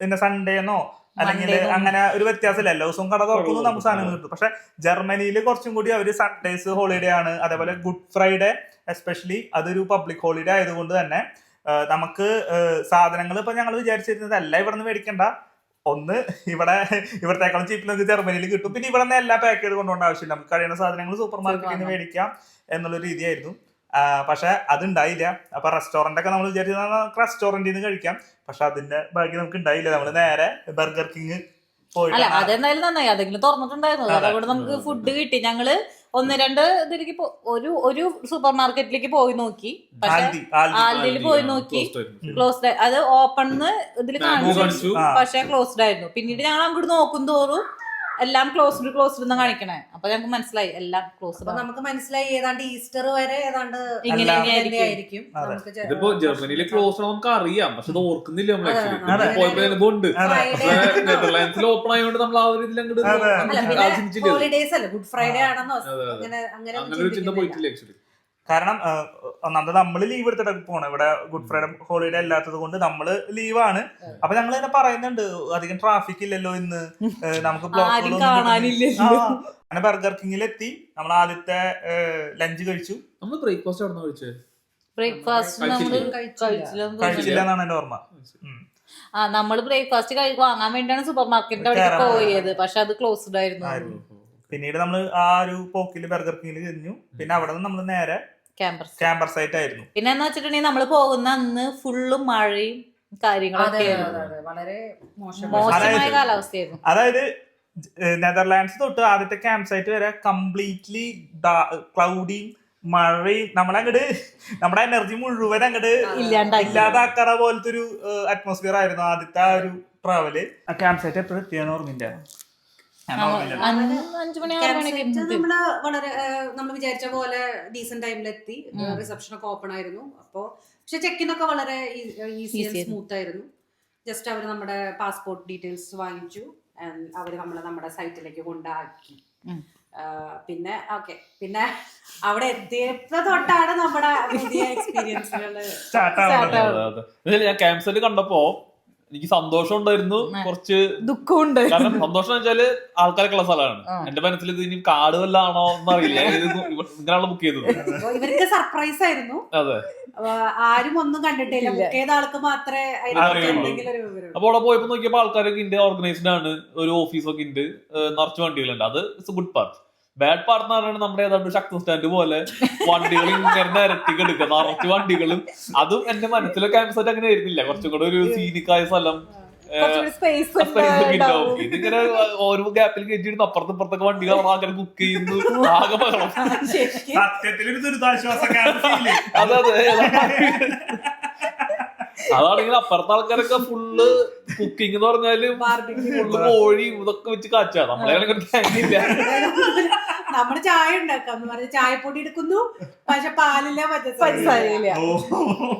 പിന്നെ സൺഡേന്നോ അല്ലെങ്കിൽ അങ്ങനെ ഒരു വ്യത്യാസമില്ല, എല്ലാ ദിവസവും കട തുറക്കുന്നു, നമുക്ക് സാധനങ്ങൾ കിട്ടും. പക്ഷെ ജർമ്മനിയിൽ കുറച്ചും കൂടി അവര് സൺഡേസ് ഹോളിഡേ ആണ്. അതേപോലെ ഗുഡ് ഫ്രൈഡേ എസ്പെഷ്യലി അതൊരു പബ്ലിക് ഹോളിഡേ ആയതുകൊണ്ട് തന്നെ നമുക്ക് സാധനങ്ങൾ ഇപ്പൊ ഞങ്ങൾ വിചാരിച്ചിരുന്നത് അല്ല ഇവിടെ നിന്ന് മേടിക്കണ്ട, ഒന്ന് ഇവിടത്തേക്കാളും ചീപ്പിൽ നമുക്ക് ജർമ്മനിയിൽ കിട്ടും. പിന്നെ ഇവിടെ നിന്ന് എല്ലാം പാക്ക് ചെയ്ത് കൊണ്ടുപോകേണ്ട ആവശ്യമില്ല, നമുക്ക് കഴിയുന്ന സാധനങ്ങൾ സൂപ്പർ മാർക്കറ്റിൽ നിന്ന് മേടിക്കാം എന്നുള്ള രീതിയായിരുന്നു. പക്ഷെ അതുണ്ടായില്ല. അപ്പൊ റെസ്റ്റോറന്റ് ഒക്കെ നമ്മൾ വിചാരിച്ചത് റെസ്റ്റോറന്റിൽ നിന്ന് കഴിക്കാം, പക്ഷെ അതിന്റെ ഭാഗ്യം നമുക്ക് ഉണ്ടായില്ല. നമ്മള് നേരെ ബർഗർ കിങ് പോയി. അല്ല അതെന്തായാലും നന്നായി, അതെങ്കിലും തുറന്നിട്ടുണ്ടായിരുന്നു, അതുകൊണ്ട് നമുക്ക് ഫുഡ് കിട്ടി. ഞങ്ങള് 1-2 ഇതിലേക്ക് ഒരു സൂപ്പർ മാർക്കറ്റിലേക്ക് പോയി നോക്കി. പക്ഷെ ആൽഡിയിൽ പോയി നോക്കി, ക്ലോസ്ഡ്. അത് ഓപ്പൺ ഇതിൽ കാണിച്ചു, പക്ഷെ ക്ലോസ്ഡ് ആയിരുന്നു. പിന്നീട് ഞങ്ങൾ അങ്ങോട്ട് നോക്കും തോറും എല്ലാം ക്ലോസ്ഡ് എന്ന് കാണിക്കണേ. അപ്പൊ ഞങ്ങൾക്ക് മനസ്സിലായി എല്ലാം ക്ലോസ്ഡ്. നമുക്ക് മനസ്സിലായി ഏതാണ്ട് ഈസ്റ്റർ വരെ ഏതാണ്ട് ഇങ്ങനെയായിരിക്കും. ഇതിപ്പോ ജർമ്മനിയിലെ ക്ലോസ് നമുക്ക് അറിയാം, പക്ഷെ അത് ഓർക്കുന്നില്ല നമ്മൾ. ആക്ച്വലി അനുഭവമുണ്ട്. നെതർലാൻഡ്സിൽ ഓപ്പൺ ആയതുകൊണ്ട് നമ്മൾ ആ ഒരു ഇതിൽ ഹോളിഡേസ് അല്ല, ഗുഡ് ഫ്രൈഡേ ആണെന്നോ അങ്ങനെ ഒരു ചിന്ത പോയിട്ടില്ല ആക്ച്വലി. കാരണം ഒന്നാമത് നമ്മള് ലീവ് എടുത്തിട്ടൊക്കെ പോണം. ഇവിടെ ഗുഡ് ഫ്രൈഡേ ഹോളിഡേ അല്ലാത്തത് കൊണ്ട് നമ്മള് ലീവാണ്. അപ്പൊ ഞങ്ങൾ തന്നെ പറയുന്നുണ്ട് അധികം ട്രാഫിക് ഇല്ലല്ലോ ഇന്ന്, നമുക്ക് അങ്ങനെ ബർഗർ കിങ്ങിലെത്തി. നമ്മൾ ആദ്യത്തെ ലഞ്ച് കഴിച്ചു. നമ്മൾ ബ്രേക്ക്ഫാസ്റ്റ് ആയിരുന്നു കഴിച്ചത്. കഴിച്ചില്ല എന്നാണ് എന്റെ ഓർമ്മ. നമ്മള് ബ്രേക്ക്ഫാസ്റ്റ് വാങ്ങാൻ വേണ്ടിയാണ് സൂപ്പർ മാർക്കറ്റിന്റെ അവിടെ പോയത്, പക്ഷെ അത് ക്ലോസ്ഡ് ആയിരുന്നു. പിന്നീട് നമ്മള് ആ ഒരു പോക്കില് ബർഗർ കിങ്ങിൽ കഴിഞ്ഞു. പിന്നെ അവിടെ നിന്ന് നമ്മള് നേരെ ക്യാമ്പർ സൈറ്റ് ആയിരുന്നു. പിന്നെ എന്ന് വെച്ചിട്ടുണ്ടെങ്കിൽ നമ്മള് പോകുന്ന അന്ന് ഫുള്ള് മഴയും കാര്യങ്ങളൊക്കെ, വളരെ മോശമായ കാലാവസ്ഥയായിരുന്നു. അതായത് നെതർലാൻഡ്സ് തൊട്ട് ആദ്യത്തെ ക്യാമ്പ് സൈറ്റ് വരെ കംപ്ലീറ്റ്ലി ക്ലൗഡിയും മഴയും നമ്മളങ്ങട് നമ്മുടെ എനർജി മുഴുവൻ അങ്ങട് ഇല്ലാതാക്കറ പോലത്തെ ഒരു അറ്റ്മോസ്ഫിയർ ആയിരുന്നു ആദ്യത്തെ ആ ഒരു ട്രാവല്. ആ ക്യാമ്പ് സൈറ്റ് എപ്പോഴും എത്തിയെന്ന് ഓർമ്മയില്ല. നമ്മൾ വിചാരിച്ച പോലെ ഡീസന്റ് ടൈമിലെത്തി. റിസപ്ഷൻ ഒക്കെ ഓപ്പൺ ആയിരുന്നു. അപ്പോ പക്ഷെ ചെക്കിനൊക്കെ വളരെ ഈസി ആൻഡ് സ്മൂത്ത് ആയിരുന്നു. ജസ്റ്റ് അവർ നമ്മുടെ പാസ്പോർട്ട് ഡീറ്റെയിൽസ് വാങ്ങിച്ചു, അവര് നമ്മളെ നമ്മുടെ സൈറ്റിലേക്ക് കൊണ്ടാക്കി. പിന്നെ പിന്നെ അവിടെ എത്തിയപ്പോ തൊട്ടാണ് നമ്മുടെ പുതിയ എക്സ്പീരിയൻസുകൾ. ഞാൻ ക്യാമ്പ് സൈറ്റ് കണ്ടപ്പോ എനിക്ക് സന്തോഷം ഉണ്ടായിരുന്നു, കുറച്ച് ദുഃഖമുണ്ട്. കാരണം സന്തോഷം എന്ന് വെച്ചാല് ആൾക്കാരൊക്കെ ഉള്ള സ്ഥലമാണ്. എന്റെ മനസ്സിൽ ഇത് ഇനി കാട് വല്ലാണോ എന്നറിയില്ല, ഇങ്ങനെയാണ് ബുക്ക് ചെയ്തത്. ഇവർക്ക് സർപ്രൈസ് ആയിരുന്നു. അതെ, ആരും ഒന്നും കണ്ടിട്ടില്ല, ബുക്ക് ചെയ്ത ആൾക്ക് മാത്രമേ എന്തെങ്കിലും ഒരു വിവരം. അപ്പൊ അവിടെ പോയപ്പോ നോക്കിയപ്പോ ആൾക്കാരൊക്കെ ഉണ്ട്, ഓർഗനൈസ്ഡ് ആണ്, ഒരു ഓഫീസൊക്കെ ഉണ്ട്, നിറച്ച് വണ്ടികളുണ്ട്. അത് it's good part. Bad part എന്ന് പറയുന്നത് നമ്മുടെ ഏതാണ്ട് ശക്തി സ്റ്റാൻഡ് പോലെ വണ്ടികൾ ഇങ്ങനെ നിരത്തിക്ക് എടുക്കുക, നിറച്ച് വണ്ടികളും. അതും എന്റെ മനസ്സിലെ ക്യാമ്പ് സെറ്റ് അങ്ങനെ ആയിരുന്നില്ല, കുറച്ചും കൂടെ ഒരു സീനിക്കായ സ്ഥലം, ഇതിങ്ങനെ ഓരോ ഗ്യാപ്പിൽ കയറ്റിയിരുന്നു. അപ്പുറത്തും ഇപ്പുറത്തൊക്കെ വണ്ടികൾ അങ്ങനെ ബുക്ക് ചെയ്യുന്നു, ആകെ ബഹളം. അതെ അതെ, അതാണെങ്കിൽ അപ്പുറത്തെ ആൾക്കാരൊക്കെ ഫുള്ള് കുക്കിംഗ് എന്ന് പറഞ്ഞാല് ഫുള്ള് കോഴിയും ഇതൊക്കെ വെച്ച് കാച്ചാ. നമ്മളെ ടാങ്കില്ല. നമ്മള് ചായ ഉണ്ടാക്കാം എന്ന് പറഞ്ഞ ചായപ്പൊടി എടുക്കുന്നു, പക്ഷെ പാലില്ല, പഞ്ചസാരയില്ല.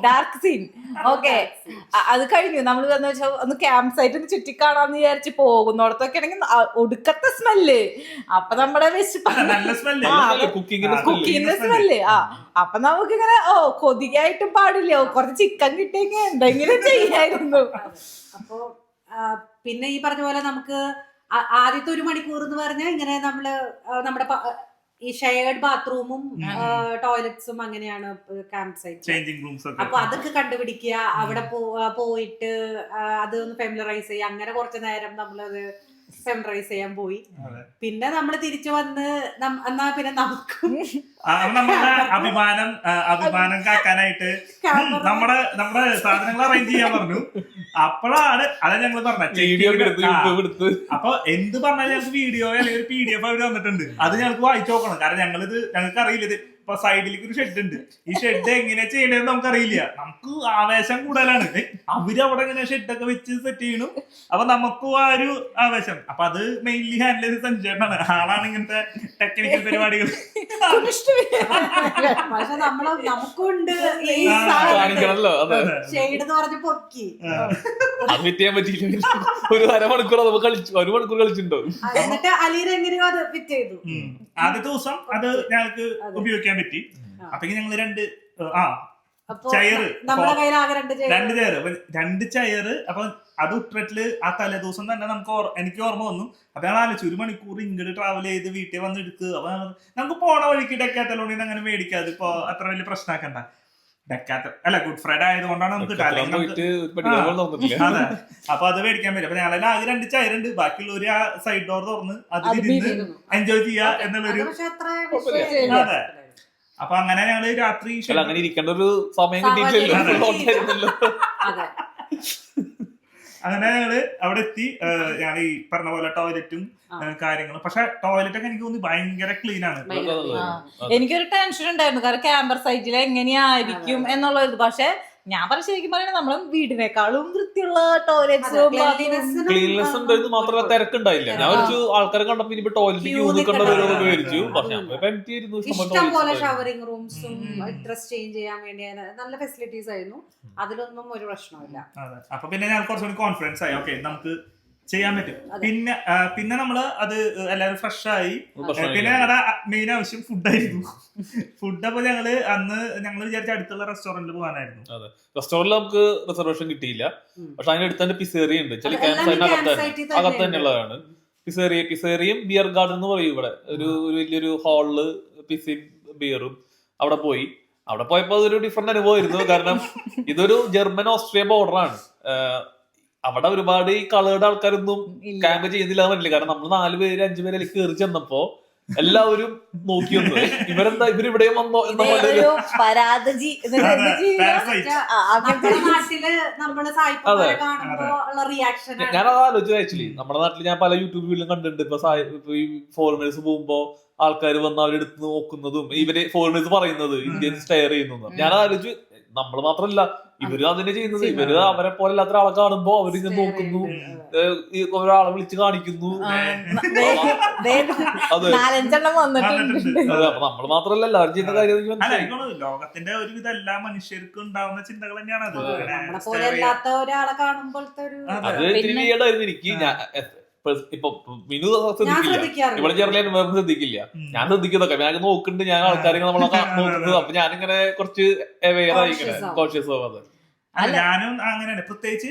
Dark scene. ഓക്കെ, അത് കഴിഞ്ഞു. നമ്മൾ വെച്ചാൽ ഒന്ന് ക്യാമ്പ് സൈറ്റ് ഒന്ന് ചുറ്റിക്കാണാന്ന് വിചാരിച്ച് പോകുന്നിടത്തൊക്കെ ആണെങ്കിൽ ഒടുക്കത്തെ സ്മെല്ല്. അപ്പൊ നമ്മുടെ കുക്കിങ്ങിന്റെ സ്മെല്ല്. അപ്പൊ നമുക്കിങ്ങനെ കൊതിയായിട്ടും പാടില്ല, കുറച്ച് ചിക്കൻ കിട്ടിയെങ്കിൽ എന്തെങ്കിലും ചെയ്യായിരുന്നു. അപ്പൊ പിന്നെ ഈ പറഞ്ഞ പോലെ നമുക്ക് ആദ്യത്തെ 1 മണിക്കൂർ എന്ന് പറഞ്ഞാൽ ഇങ്ങനെ നമ്മുടെ ഈ ഷെയർഡ് ബാത്റൂമും ടോയ്ലറ്റ്സും അങ്ങനെയാണ് ക്യാമ്പ് സൈറ്റ്. അപ്പൊ അതൊക്കെ കണ്ടുപിടിക്കുക, അവിടെ പോയിട്ട് അതൊന്ന് ഫെമിലറൈസ് ചെയ്യുക. അങ്ങനെ കുറച്ചു നേരം നമ്മളത് ഫെമിലറൈസ് ചെയ്യാൻ പോയി. പിന്നെ നമ്മള് തിരിച്ചു വന്ന് എന്നാ പിന്നെ നമുക്കും അഭിമാനം കാക്കാനായിട്ട് നമ്മുടെ സാധനങ്ങൾ അറേഞ്ച് ചെയ്യാൻ പറഞ്ഞു. അപ്പോഴാണ് അതാ ഞങ്ങള് പറഞ്ഞത്. അപ്പൊ എന്ത് പറഞ്ഞാൽ ഞങ്ങൾക്ക് വീഡിയോ അല്ലെങ്കിൽ ഒരു PDF അവര് വന്നിട്ടുണ്ട്, അത് ഞങ്ങൾക്ക് വായിച്ചു നോക്കണം. കാരണം ഞങ്ങൾക്ക് അറിയില്ല ഇത്. ഇപ്പൊ സൈഡിലേക്ക് ഒരു ഷെഡ് ഉണ്ട്, ഈ ഷെഡ് എങ്ങനെ ചെയ്യണമെന്ന് നമുക്കറിയില്ല. നമുക്ക് ആവേശം കൂടുതലാണ്. അവര് അവിടെ ഇങ്ങനെ ഷെഡൊക്കെ വെച്ച് സെറ്റ് ചെയ്യണു, അപ്പൊ നമുക്കും ആ ഒരു ആവേശം. അപ്പൊ അത് മെയിൻലി ഹാൻഡിൽ ചെയ്ത് സഞ്ജയനാണ്, ആളാണ് ഇങ്ങനത്തെ ടെക്നിക്കൽ പരിപാടികൾ. പക്ഷെ നമുക്കുണ്ട് ഷെയ്ഡ് എന്ന് പറഞ്ഞ് പൊക്കി ഒരു അരമണിക്കൂർ കളിച്ചിട്ടുണ്ടോ. എന്നിട്ട് അലീർ എങ്ങനെയോ അത് ഫിറ്റ് ചെയ്തു. ആദ്യത്തെ ദിവസം അത് ഞങ്ങൾക്ക് ഉപയോഗിക്കാൻ പറ്റി. അപ്പൊ ഞങ്ങള് ചെയറ്, 2 ചെയറ്, 2 ചെയറ്. അപ്പൊ അത് ഉട്രറ്റില് ആ തലേ ദിവസം തന്നെ എനിക്ക് ഓർമ്മ വന്നു. അപ്പൊ ഞാൻ ആലോചിച്ചു, 1 മണിക്കൂർ ഇങ്ങോട്ട് ട്രാവൽ ചെയ്ത് വീട്ടിൽ വന്ന് എടുക്കുക. അപ്പൊ നമുക്ക് പോണ വഴിക്ക് ഡെക്കാത്തലോണിന്ന് അങ്ങനെ മേടിക്കാതെ ഇപ്പൊ അത്ര വലിയ പ്രശ്നമാക്കണ്ട. അല്ല, ഗുഡ് ഫ്രൈഡേ ആയതുകൊണ്ടാണ് നമുക്ക് അതെ. അപ്പൊ അത് മേടിക്കാൻ പറ്റും. അപ്പൊ ഞങ്ങളെ ആകെ 2 ചെയറുണ്ട്, ബാക്കിയുള്ള ഒരു സൈഡ് ഡോർ തുറന്ന് അതിലിരുന്ന് എൻജോയ് ചെയ്യാ എന്നുള്ളൊരു. അതെ, അപ്പൊ അങ്ങനെ ഞങ്ങള് രാത്രി അങ്ങനെ ഇരിക്കേണ്ട ഒരു സമയം കിട്ടിയിട്ടില്ലല്ലോ. അങ്ങനെ ഞങ്ങള് അവിടെ എത്തി. ഞങ്ങൾ ഈ പറഞ്ഞ പോലെ ടോയ്ലറ്റും കാര്യങ്ങളും, പക്ഷെ ടോയ്ലറ്റ് ഒക്കെ എനിക്ക് തോന്നി ഭയങ്കര ക്ലീൻ ആണ്. എനിക്കൊരു ടെൻഷൻ ഉണ്ടായിരുന്നു, കാരണം ക്യാമ്പർ സൈറ്റിൽ എങ്ങനെയായിരിക്കും എന്നുള്ളത്. പക്ഷെ ഞാൻ ശരിക്കും പറയുന്നത് നമ്മളെ വീടിനേക്കാളും വൃത്തിയുള്ള ടോയ്ലറ്റ്സും ക്ലീൻനെസ് ഉണ്ടായിരുന്നു. മാത്രമല്ല തിരക്കുണ്ടായില്ല. ഞാൻ ഒരു ആൾക്കാരെ കണ്ടപ്പോ ഇനി ടോയ്ലറ്റ് ക്യൂ നിൽക്കേണ്ട വരുമെന്ന് വിചാരിച്ചു. ഇഷ്ടംപോലെ ഷവറിംഗ് റൂംസും ഡ്രസ് ചേഞ്ച് ചെയ്യാൻ വേണ്ടി നല്ല ഫെസിലിറ്റീസ് ആയിരുന്നു. അതിലൊന്നും ഒരു പ്രശ്നമില്ല. അപ്പൊ പിന്നെ ഞാൻ കുറച്ചുകൂടി കോൺഫിഡൻസ് ആയി, ഓക്കെ നമുക്ക് ചെയ്യാൻ പറ്റും. പിന്നെ നമ്മള് അത് എല്ലാവരും ഫ്രഷ് ആയി. പിന്നെ ഞങ്ങളുടെ മെയിൻ ആവശ്യം ഫുഡായിരുന്നു. ഫുഡ് അപ്പൊ ഞങ്ങള് വിചാരിച്ച അടുത്തുള്ള റെസ്റ്റോറന്റിൽ പോകാനായിരുന്നു. അതെ, റെസ്റ്റോറന്റിൽ നമുക്ക് റിസർവേഷൻ കിട്ടിയില്ല. പക്ഷെ അതിന്റെ അടുത്ത് തന്നെ പിസേറിയ ഉണ്ട്. ചില അകത്ത് തന്നെയുള്ളതാണ് പിസേറിയും. ബിയർ ഗാർഡൻ എന്ന് പറയും ഇവിടെ, ഒരു വലിയൊരു ഹാളില് പിസയും ബിയറും. അവിടെ പോയപ്പോ അതൊരു ഡിഫറെന്റ് അനുഭവമായിരുന്നു. കാരണം ഇതൊരു ജർമ്മൻ ഓസ്ട്രിയ ബോർഡറാണ്. അവിടെ ഒരുപാട് ഈ കളേർഡ് ആൾക്കാരൊന്നും ക്യാമ്പ് ചെയ്യുന്നില്ല എന്ന് പറ്റില്ല. കാരണം നമ്മൾ 4 പേര് 5 പേര് കയറി ചെന്നപ്പോ എല്ലാവരും നോക്കി വന്നു, ഇവരെന്താ ഇവരിവിടെയും വന്നോ എന്ന പോലെ. ഞാനത് ആലോചിച്ചു. ആക്ച്വലി നമ്മുടെ നാട്ടിൽ ഞാൻ പല യൂട്യൂബ് വീഡിയോയിലും കണ്ടിട്ടുണ്ട്. ഇപ്പൊ ഈ ഫോറിനേഴ്സ് പോകുമ്പോ ആൾക്കാർ വന്ന് അവരെടുത്ത് നോക്കുന്നതും ഇവര് ഫോറിനേഴ്സ് പറയുന്നത് ഇന്ത്യൻസ് സ്റ്റെയർ ചെയ്യുന്നതും. ഞാൻ ആലോചിച്ചു, നമ്മള് മാത്രല്ല ഇവര് അതിനെ ചെയ്യുന്നത്. ഇവര് അവരെ പോലെ അല്ലാത്ത ആളെ കാണുമ്പോ അവരിങ്ങനെ നോക്കുന്നു, ഒരാളെ വിളിച്ച് കാണിക്കുന്നു. അതെ, അപ്പൊ നമ്മള് മാത്രല്ല എല്ലാവരും ചെയ്യുന്ന കാര്യം. ലോകത്തിന്റെ ഒരുവിധ എല്ലാ മനുഷ്യർക്കും ഉണ്ടാവുന്ന ചിന്തകൾ തന്നെയാണ് അത്. അത് ഇത്തിരി വീടായിരുന്നു എനിക്ക്. ഇപ്പൊ മിനു ശ്രദ്ധിക്കില്ല, ഇവിടെ ചെറിയ ശ്രദ്ധിക്കില്ല. ഞാൻ ശ്രദ്ധിക്കുന്നതൊക്കെ ഞാൻ നോക്കുന്നുണ്ട്. ഞാൻ ആൾക്കാരെ നമ്മളെ നോക്കുന്നത്. അപ്പൊ ഞാനിങ്ങനെ കുറച്ച് അവെയർ ആയി, കോൺഷ്യസ് ആവാതെ. ഞാനും അങ്ങനെയാണ്. പ്രത്യേകിച്ച്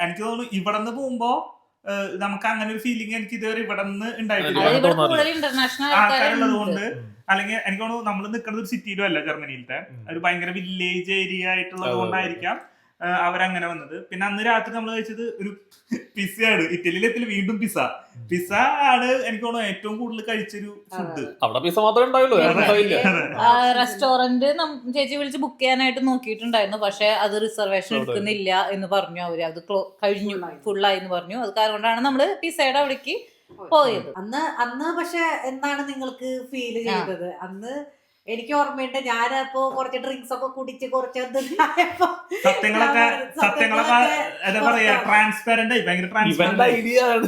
എനിക്ക് തോന്നുന്നു ഇവിടെ നിന്ന് പോകുമ്പോ നമുക്ക് അങ്ങനെ ഒരു ഫീലിംഗ് എനിക്ക് ഇതുവരെ ഇവിടെ നിന്ന് ഉണ്ടായിട്ടില്ല. ആൾക്കാരുള്ളത് കൊണ്ട്, അല്ലെങ്കിൽ എനിക്ക് തോന്നുന്നു നമ്മൾ നിൽക്കുന്നത് ഒരു സിറ്റിയിലും അല്ല, ജർമ്മനിയിലത്തെ ഒരു ഭയങ്കര വില്ലേജ് ഏരിയ ആയിട്ടുള്ളത് കൊണ്ടായിരിക്കാം അവരങ്ങനെ വന്നത്. പിന്നെ അന്ന് രാത്രി നമ്മൾ കഴിച്ചത് ഒരു പിസ്സയാണ്. ഇറ്റലിയിലെത്തില് വീണ്ടും പിസ്സ ആണ് എനിക്ക് തോന്നുന്നു ഏറ്റവും കൂടുതൽ കഴിച്ചൊരു ഫുഡ്. അവിടെ പിസ്സ മാത്രമേ ഉണ്ടാവുള്ളൂ. റെസ്റ്റോറന്റ് ചേച്ചി വിളിച്ച് ബുക്ക് ചെയ്യാനായിട്ട് നോക്കിയിട്ടുണ്ടായിരുന്നു, പക്ഷെ അത് റിസർവേഷൻ എടുക്കുന്നില്ല എന്ന് പറഞ്ഞു അവര്. അത് കഴിഞ്ഞു, ഫുള്ളായി എന്ന് പറഞ്ഞു. അത് കാരണം കൊണ്ടാണ് നമ്മള് പിസ്സയുടെ അവിടേക്ക് പോയത്. അന്ന് പക്ഷെ എന്താണ് നിങ്ങൾക്ക് ഫീൽ ചെയ്തത്? അന്ന് എനിക്ക് ഓർമ്മയുണ്ട്, ഞാനപ്പോ കുറച്ച് ഡ്രിങ്ക്സ് ഒക്കെ കുടിച്ച് കുറച്ച് സത്യങ്ങളൊക്കെ എന്താ പറയാ ട്രാൻസ്പെറന്റ് ആയി, ഭയങ്കര ട്രാൻസ്പെറന്റ് ഐഡിയ ആണ്.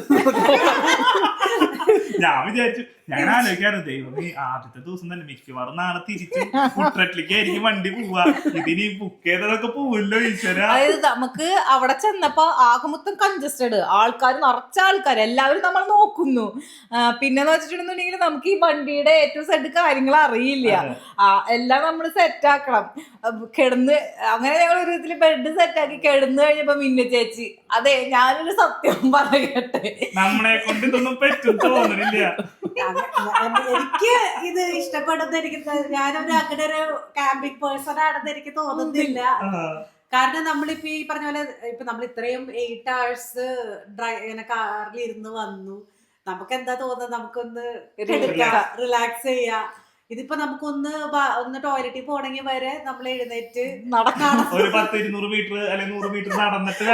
ഞാൻ വിചാരിച്ചു, ഞാൻ ആലോചിക്കാറ് ദൈവം ആദ്യത്തെ ദിവസം തന്നെ മിക്കവാറും നാളെ തിരിച്ചു ഫുട്ട്രട്ടിലേക്ക് ആയിരിക്കും വണ്ടി പോവാ, ഇതിന് ബുക്ക് ചെയ്തതൊക്കെ പോവില്ലോ ഈശ്വര. അതായത് നമുക്ക് അവിടെ ചെന്നപ്പോ ആകെ മൊത്തം കൺജസ്റ്റഡ്, ആൾക്കാർ നിറച്ച ആൾക്കാർ, എല്ലാവരും നമ്മൾ നോക്കുന്നു. പിന്നെന്ന് വെച്ചിട്ടുണ്ടെന്നുണ്ടെങ്കിൽ നമുക്ക് ഈ വണ്ടിയുടെ ഏറ്റവും സെറ്റ് കാര്യങ്ങൾ അറിയില്ല, എല്ലാം നമ്മൾ സെറ്റ് ആക്കണം. കിടന്ന് അങ്ങനെ ഞങ്ങൾ ഒരു ഇതിൽ ബെഡ് സെറ്റ് ആക്കി കിടന്നു കഴിഞ്ഞപ്പോ മിന്നു ചേച്ചി, അതെ ഞാനൊരു സത്യം പറയട്ടെ, നമ്മളെ കൊണ്ട് ഇതൊന്നും പറ്റും തോന്നുന്നില്ല. എനിക്ക് ഇത് ഇഷ്ടപ്പെടുന്ന, എനിക്ക് ഞാനൊരു അങ്ങനെ ഒരു ക്യാമ്പിംഗ് പേഴ്സൺ ആണെന്ന് എനിക്ക് തോന്നുന്നില്ല. കാരണം നമ്മളിപ്പോ ഈ പറഞ്ഞ പോലെ ഇപ്പൊ നമ്മൾ ഇത്രയും 8 hours കാറിൽ ഇരുന്ന് വന്നു, നമുക്ക് എന്താ തോന്നുന്നത്, നമുക്കൊന്ന് റിലാക്സ് ചെയ്യാം. ഇതിപ്പോ നമുക്കൊന്ന് ടോയ്ലറ്റിൽ പോണെങ്കിൽ വരെ നമ്മൾ എഴുന്നേറ്റ് ഒരു 10-200 മീറ്റർ അല്ലെങ്കിൽ 100 മീറ്റർ നടന്നിട്ട്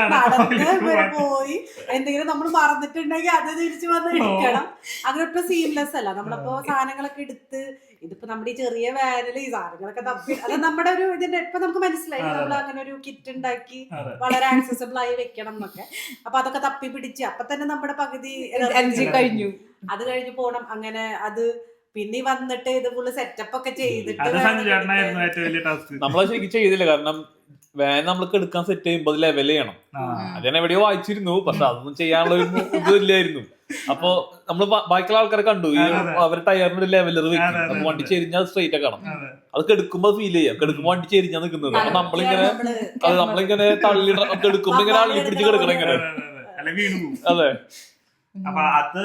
പോയി എന്തെങ്കിലും നമ്മൾ മറന്നിട്ടുണ്ടെങ്കിൽ അത് തിരിച്ചു വന്ന് എടുക്കണം. അങ്ങനെ ഒട്ടും സീംലെസ് അല്ല. നമ്മളിപ്പോ സാധനങ്ങളൊക്കെ എടുത്ത്, ഇതിപ്പോ നമ്മുടെ ഈ ചെറിയ വാനിൽ ഈ സാധനങ്ങളൊക്കെ തപ്പി, അത് നമ്മുടെ ഒരു ഇതിന്റെ ഇപ്പൊ നമുക്ക് മനസ്സിലായി നമ്മൾ അങ്ങനെ ഒരു കിറ്റ് ഉണ്ടാക്കി വളരെ ആക്സസിബിൾ ആയി വെക്കണം എന്നൊക്കെ. അപ്പൊ അതൊക്കെ തപ്പി പിടിച്ച് അപ്പൊ തന്നെ നമ്മുടെ പകുതി കഴിഞ്ഞു. അത് കഴിഞ്ഞ് പോണം. അങ്ങനെ അത് പിന്നെ വന്നിട്ട് ഇത് ഫുള്ള് സെറ്റപ്പ് ഒക്കെ ചെയ്തിട്ട് നമ്മളെ ശരിക്കും ചെയ്തില്ല. കാരണം വാൻ നമ്മൾക്ക് എടുക്കാൻ സെറ്റ് ചെയ്യുമ്പോ അത് ലെവൽ ചെയ്യണം. അത് ഞാൻ എവിടെയോ വായിച്ചിരുന്നു, പക്ഷെ അതൊന്നും ചെയ്യാനുള്ള ഒരു ഇതില്ലായിരുന്നു. അപ്പൊ നമ്മള് ബാക്കിയുള്ള ആൾക്കാരെ കണ്ടു, ഈ അവര് ടയറിന് ഒരു ലെവലർ വെക്കും, അപ്പൊ വണ്ടി ചെരിഞ്ഞാൽ സ്ട്രെയിറ്റ് ആക്കണം. അത് കെടുക്കുമ്പോ ഫീൽ ചെയ്യാം, കെടുക്കുമ്പോ വണ്ടി ചെരിഞ്ഞാ നിൽക്കുന്നത്. അപ്പൊ നമ്മളിങ്ങനെ തള്ളി കെടുക്കുമ്പോ ഇങ്ങനെ അള്ളി പിടിച്ച് കിടക്കണം ഇങ്ങനെ. അതെ. അപ്പൊ അത്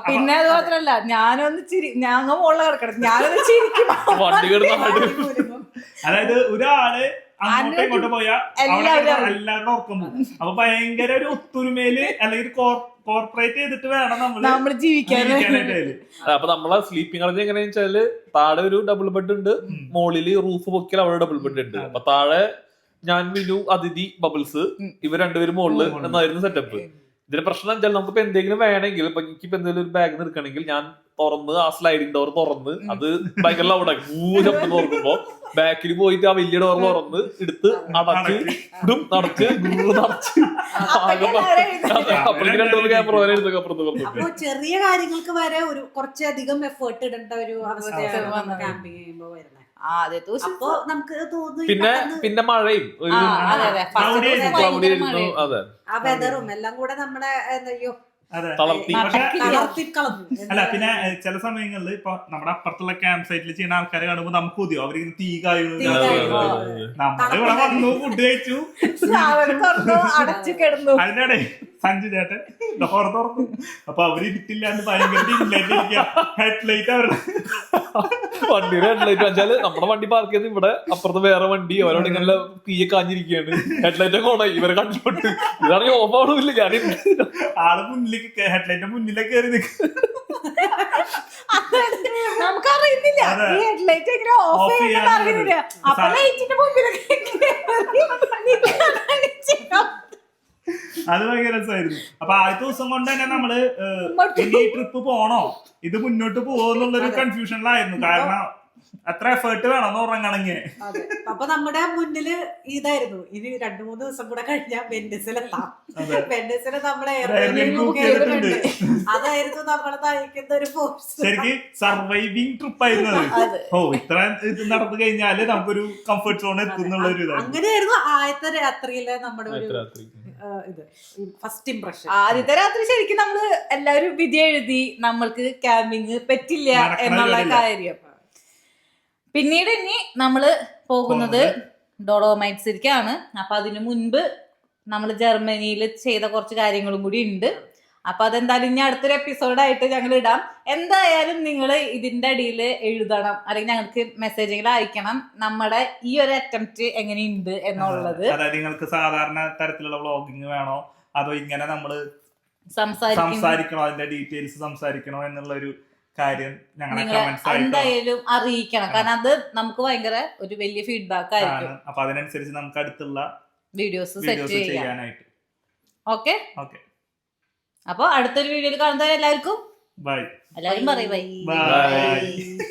പിന്നെ അത് മാത്രല്ല, ഞാനൊന്ന് ഞങ്ങ മുകളിൽ കിടക്കണം, ഞാനൊന്ന് ചിരിക്കും. അതായത് ഒരാള് അങ്ങോട്ടും ഇങ്ങോട്ട് പോയാ എല്ലാവരുടെ ഉറക്കം പോകും. അപ്പൊ ഭയങ്കര ഒരു ഒത്തൊരുമയില് അല്ലെങ്കിൽ കോർപ്പറേറ്റ് ചെയ്തിട്ട് വേണം നമ്മള് ജീവിക്കാനായിട്ട്. അപ്പൊ നമ്മളെ സ്ലീപ്പിംഗ് അറേഞ്ച് എങ്ങനെയാന്ന് വെച്ചാല്, താഴെ ഒരു ഡബിൾ ബെഡ് ഉണ്ട്, മുകളില് റൂഫ് പൊക്കിയാൽ അവിടെ ഡബിൾ ബെഡ് ഉണ്ട്. അപ്പൊ താഴെ ഞാൻ, മിനു, അതിഥി, ബബിൾസ്, ഇവർ രണ്ടുപേരും മുകളില് എന്നായിരുന്നു സെറ്റപ്പ്. ഇതിന്റെ പ്രശ്നം വെച്ചാൽ നമുക്കിപ്പോ എന്തെങ്കിലും വേണമെങ്കിൽ, ഇപ്പൊ എനിക്കിപ്പോ എന്തെങ്കിലും ഒരു ബാഗ് എടുക്കണമെങ്കിൽ ഞാൻ തുറന്ന് ആ സ്ലൈഡിംഗ് ഡോർ തുറന്ന് അത് ഭയങ്കര ലൗഡാക്കി ശബ്ദം തുറക്കുമ്പോ ബാക്കിൽ പോയിട്ട് ആ വലിയ ഡോർ തുറന്ന് എടുത്ത് അടച്ച് ഇടും, നടച്ച് നടച്ച് അപ്പുറത്തേക്ക് 2 ക്യാമറ വരെ എടുത്തൊക്കെ അപ്പുറത്ത് പറഞ്ഞു. അപ്പൊ ചെറിയ കാര്യങ്ങൾക്ക് വരെ ഒരു കുറച്ചധികം എഫേർട്ട് ഇടേണ്ട ഒരു അവസ്ഥയാണ് ക്യാമ്പിംഗ് ചെയ്യുമ്പോ വരുന്നത്. അപ്പൊ നമുക്ക് തോന്നുന്നു പിന്നെ മഴയും അതെ, ആ വെതറും എല്ലാം കൂടെ നമ്മളെ എന്തോ അല്ല. പിന്നെ ചില സമയങ്ങളിൽ ഇപ്പൊ നമ്മുടെ അപ്പുറത്തുള്ള ക്യാമ്പ് സൈറ്റിൽ ചെയ്യുന്ന ആൾക്കാരെ കാണുമ്പോ നമുക്ക് കൊതിയോ, അവരിങ്ങനെ തീ കായുന്നു. നമ്മളിവിടെ വന്നു, ഫുഡ് കഴിച്ചു, അതിനിടെ സഞ്ജു ചേട്ടൻ ഡോർ തുറന്നു. അപ്പൊ അവര് ഇരുട്ടില്ലാണ്ട് ഭയങ്കര ഹെഡ്ലൈറ്റ് അവരുടെ വണ്ടിയുടെ ഹെഡ്ലൈറ്റ് വെച്ചാല് നമ്മുടെ വണ്ടി പാർക്ക് ചെയ്ത് ഇവിടെ അപ്പുറത്ത് വേറെ വണ്ടി അവരോട് ഇങ്ങനെ തീയെ കാഞ്ഞിരിക്കുകയാണ്. ഹെഡ്ലൈറ്റ് ഒക്കെ ഓണായി, ഇവരെ കണ്ടിട്ട് ഇതാണ് ഓഫ് ആവണമില്ല. ഞാൻ ആള് മുന്നിലേക്ക് ഹെഡ്ലൈറ്റിന്റെ മുന്നിലേക്ക് കയറി നിൽക്കും. നമുക്കറിയുന്നില്ല അത് ഭയങ്കര രസമായിരുന്നു. അപ്പൊ ആദ്യത്തെ ദിവസം കൊണ്ട് തന്നെ നമ്മള് ഇനി ട്രിപ്പ് പോണോ, ഇത് മുന്നോട്ട് പോവോന്നുള്ളൊരു കൺഫ്യൂഷനിലായിരുന്നു. കാരണം അത്ര എഫേർട്ട് വേണമെന്ന് ഉറങ്ങണമെങ്കിൽ. അപ്പൊ നമ്മുടെ മുന്നില് ഇതായിരുന്നു, ഇനി 2-3 ദിവസം കൂടെ കഴിഞ്ഞാൽ വെന്നിസിലെത്താം. വെന്നിസില് നമ്മളെ അതായിരുന്നു നമ്മളെ നയിക്കുന്ന ഒരു ഫോഴ്സ്. ശരിക്കും സർവൈവിങ് ട്രിപ്പ് ആയിരുന്നു. ഇത്ര ഇത് നടന്നു കഴിഞ്ഞാല് നമുക്കൊരു കംഫർട്ട് സോൺ എത്തുന്നുള്ള ഒരു ഇതാണ്. അങ്ങനെയായിരുന്നു ആദ്യത്തെ രാത്രിയിലെ നമ്മുടെ ഒരു ഇത് ഫസ്റ്റ് ഇംപ്രഷൻ. ആദ്യത്തെ രാത്രി ശരിക്കും നമ്മള് എല്ലാവരും വിധി എഴുതി നമ്മൾക്ക് ക്യാമ്പിങ് പറ്റില്ല എന്നുള്ള കാര്യം. പിന്നീട് ഇനി നമ്മള് പോകുന്നത് ഡോളോമൈറ്റ്സിലേക്കാണ്. അപ്പൊ അതിനു മുൻപ് നമ്മൾ ജർമ്മനിയിൽ ചെയ്ത കുറച്ച് കാര്യങ്ങളും കൂടി ഉണ്ട്. അപ്പൊ അതെന്തായാലും ഇനി അടുത്തൊരു എപ്പിസോഡായിട്ട് ഞങ്ങൾ ഇടാം. എന്തായാലും നിങ്ങൾ ഇതിന്റെ അടിയിൽ എഴുതണം, അല്ലെങ്കിൽ ഞങ്ങൾക്ക് മെസ്സേജുകൾ അയക്കണം നമ്മുടെ ഈ ഒരു അറ്റംപ്റ്റ് എങ്ങനെയുണ്ട് എന്നുള്ളത്. അതായത് നിങ്ങൾക്ക് സാധാരണ തരത്തിലുള്ള വ്ളോഗിങ് വേണോ, അതോ ഇങ്ങനെ നമ്മള് സംസാരിക്കണോ, അതിന്റെ ഡീറ്റെയിൽസ് സംസാരിക്കണോ എന്നുള്ള ഒരു കാര്യം ഞങ്ങളെ നിങ്ങൾ എന്തായാലും അറിയിക്കണം. കാരണം അത് നമുക്ക് ഭയങ്കര ഒരു വലിയ ഫീഡ്ബാക്ക് ആയിരിക്കും. അപ്പൊ അതിനനുസരിച്ച് നമുക്ക് അടുത്തുള്ള വീഡിയോസ് സെറ്റ് ചെയ്യാനായിട്ട്. Okay, okay. അപ്പൊ അടുത്തൊരു വീഡിയോയിൽ കാണുന്നവരെ എല്ലാവർക്കും ബൈ. എല്ലാവരും പറയും ബൈ. ബൈ.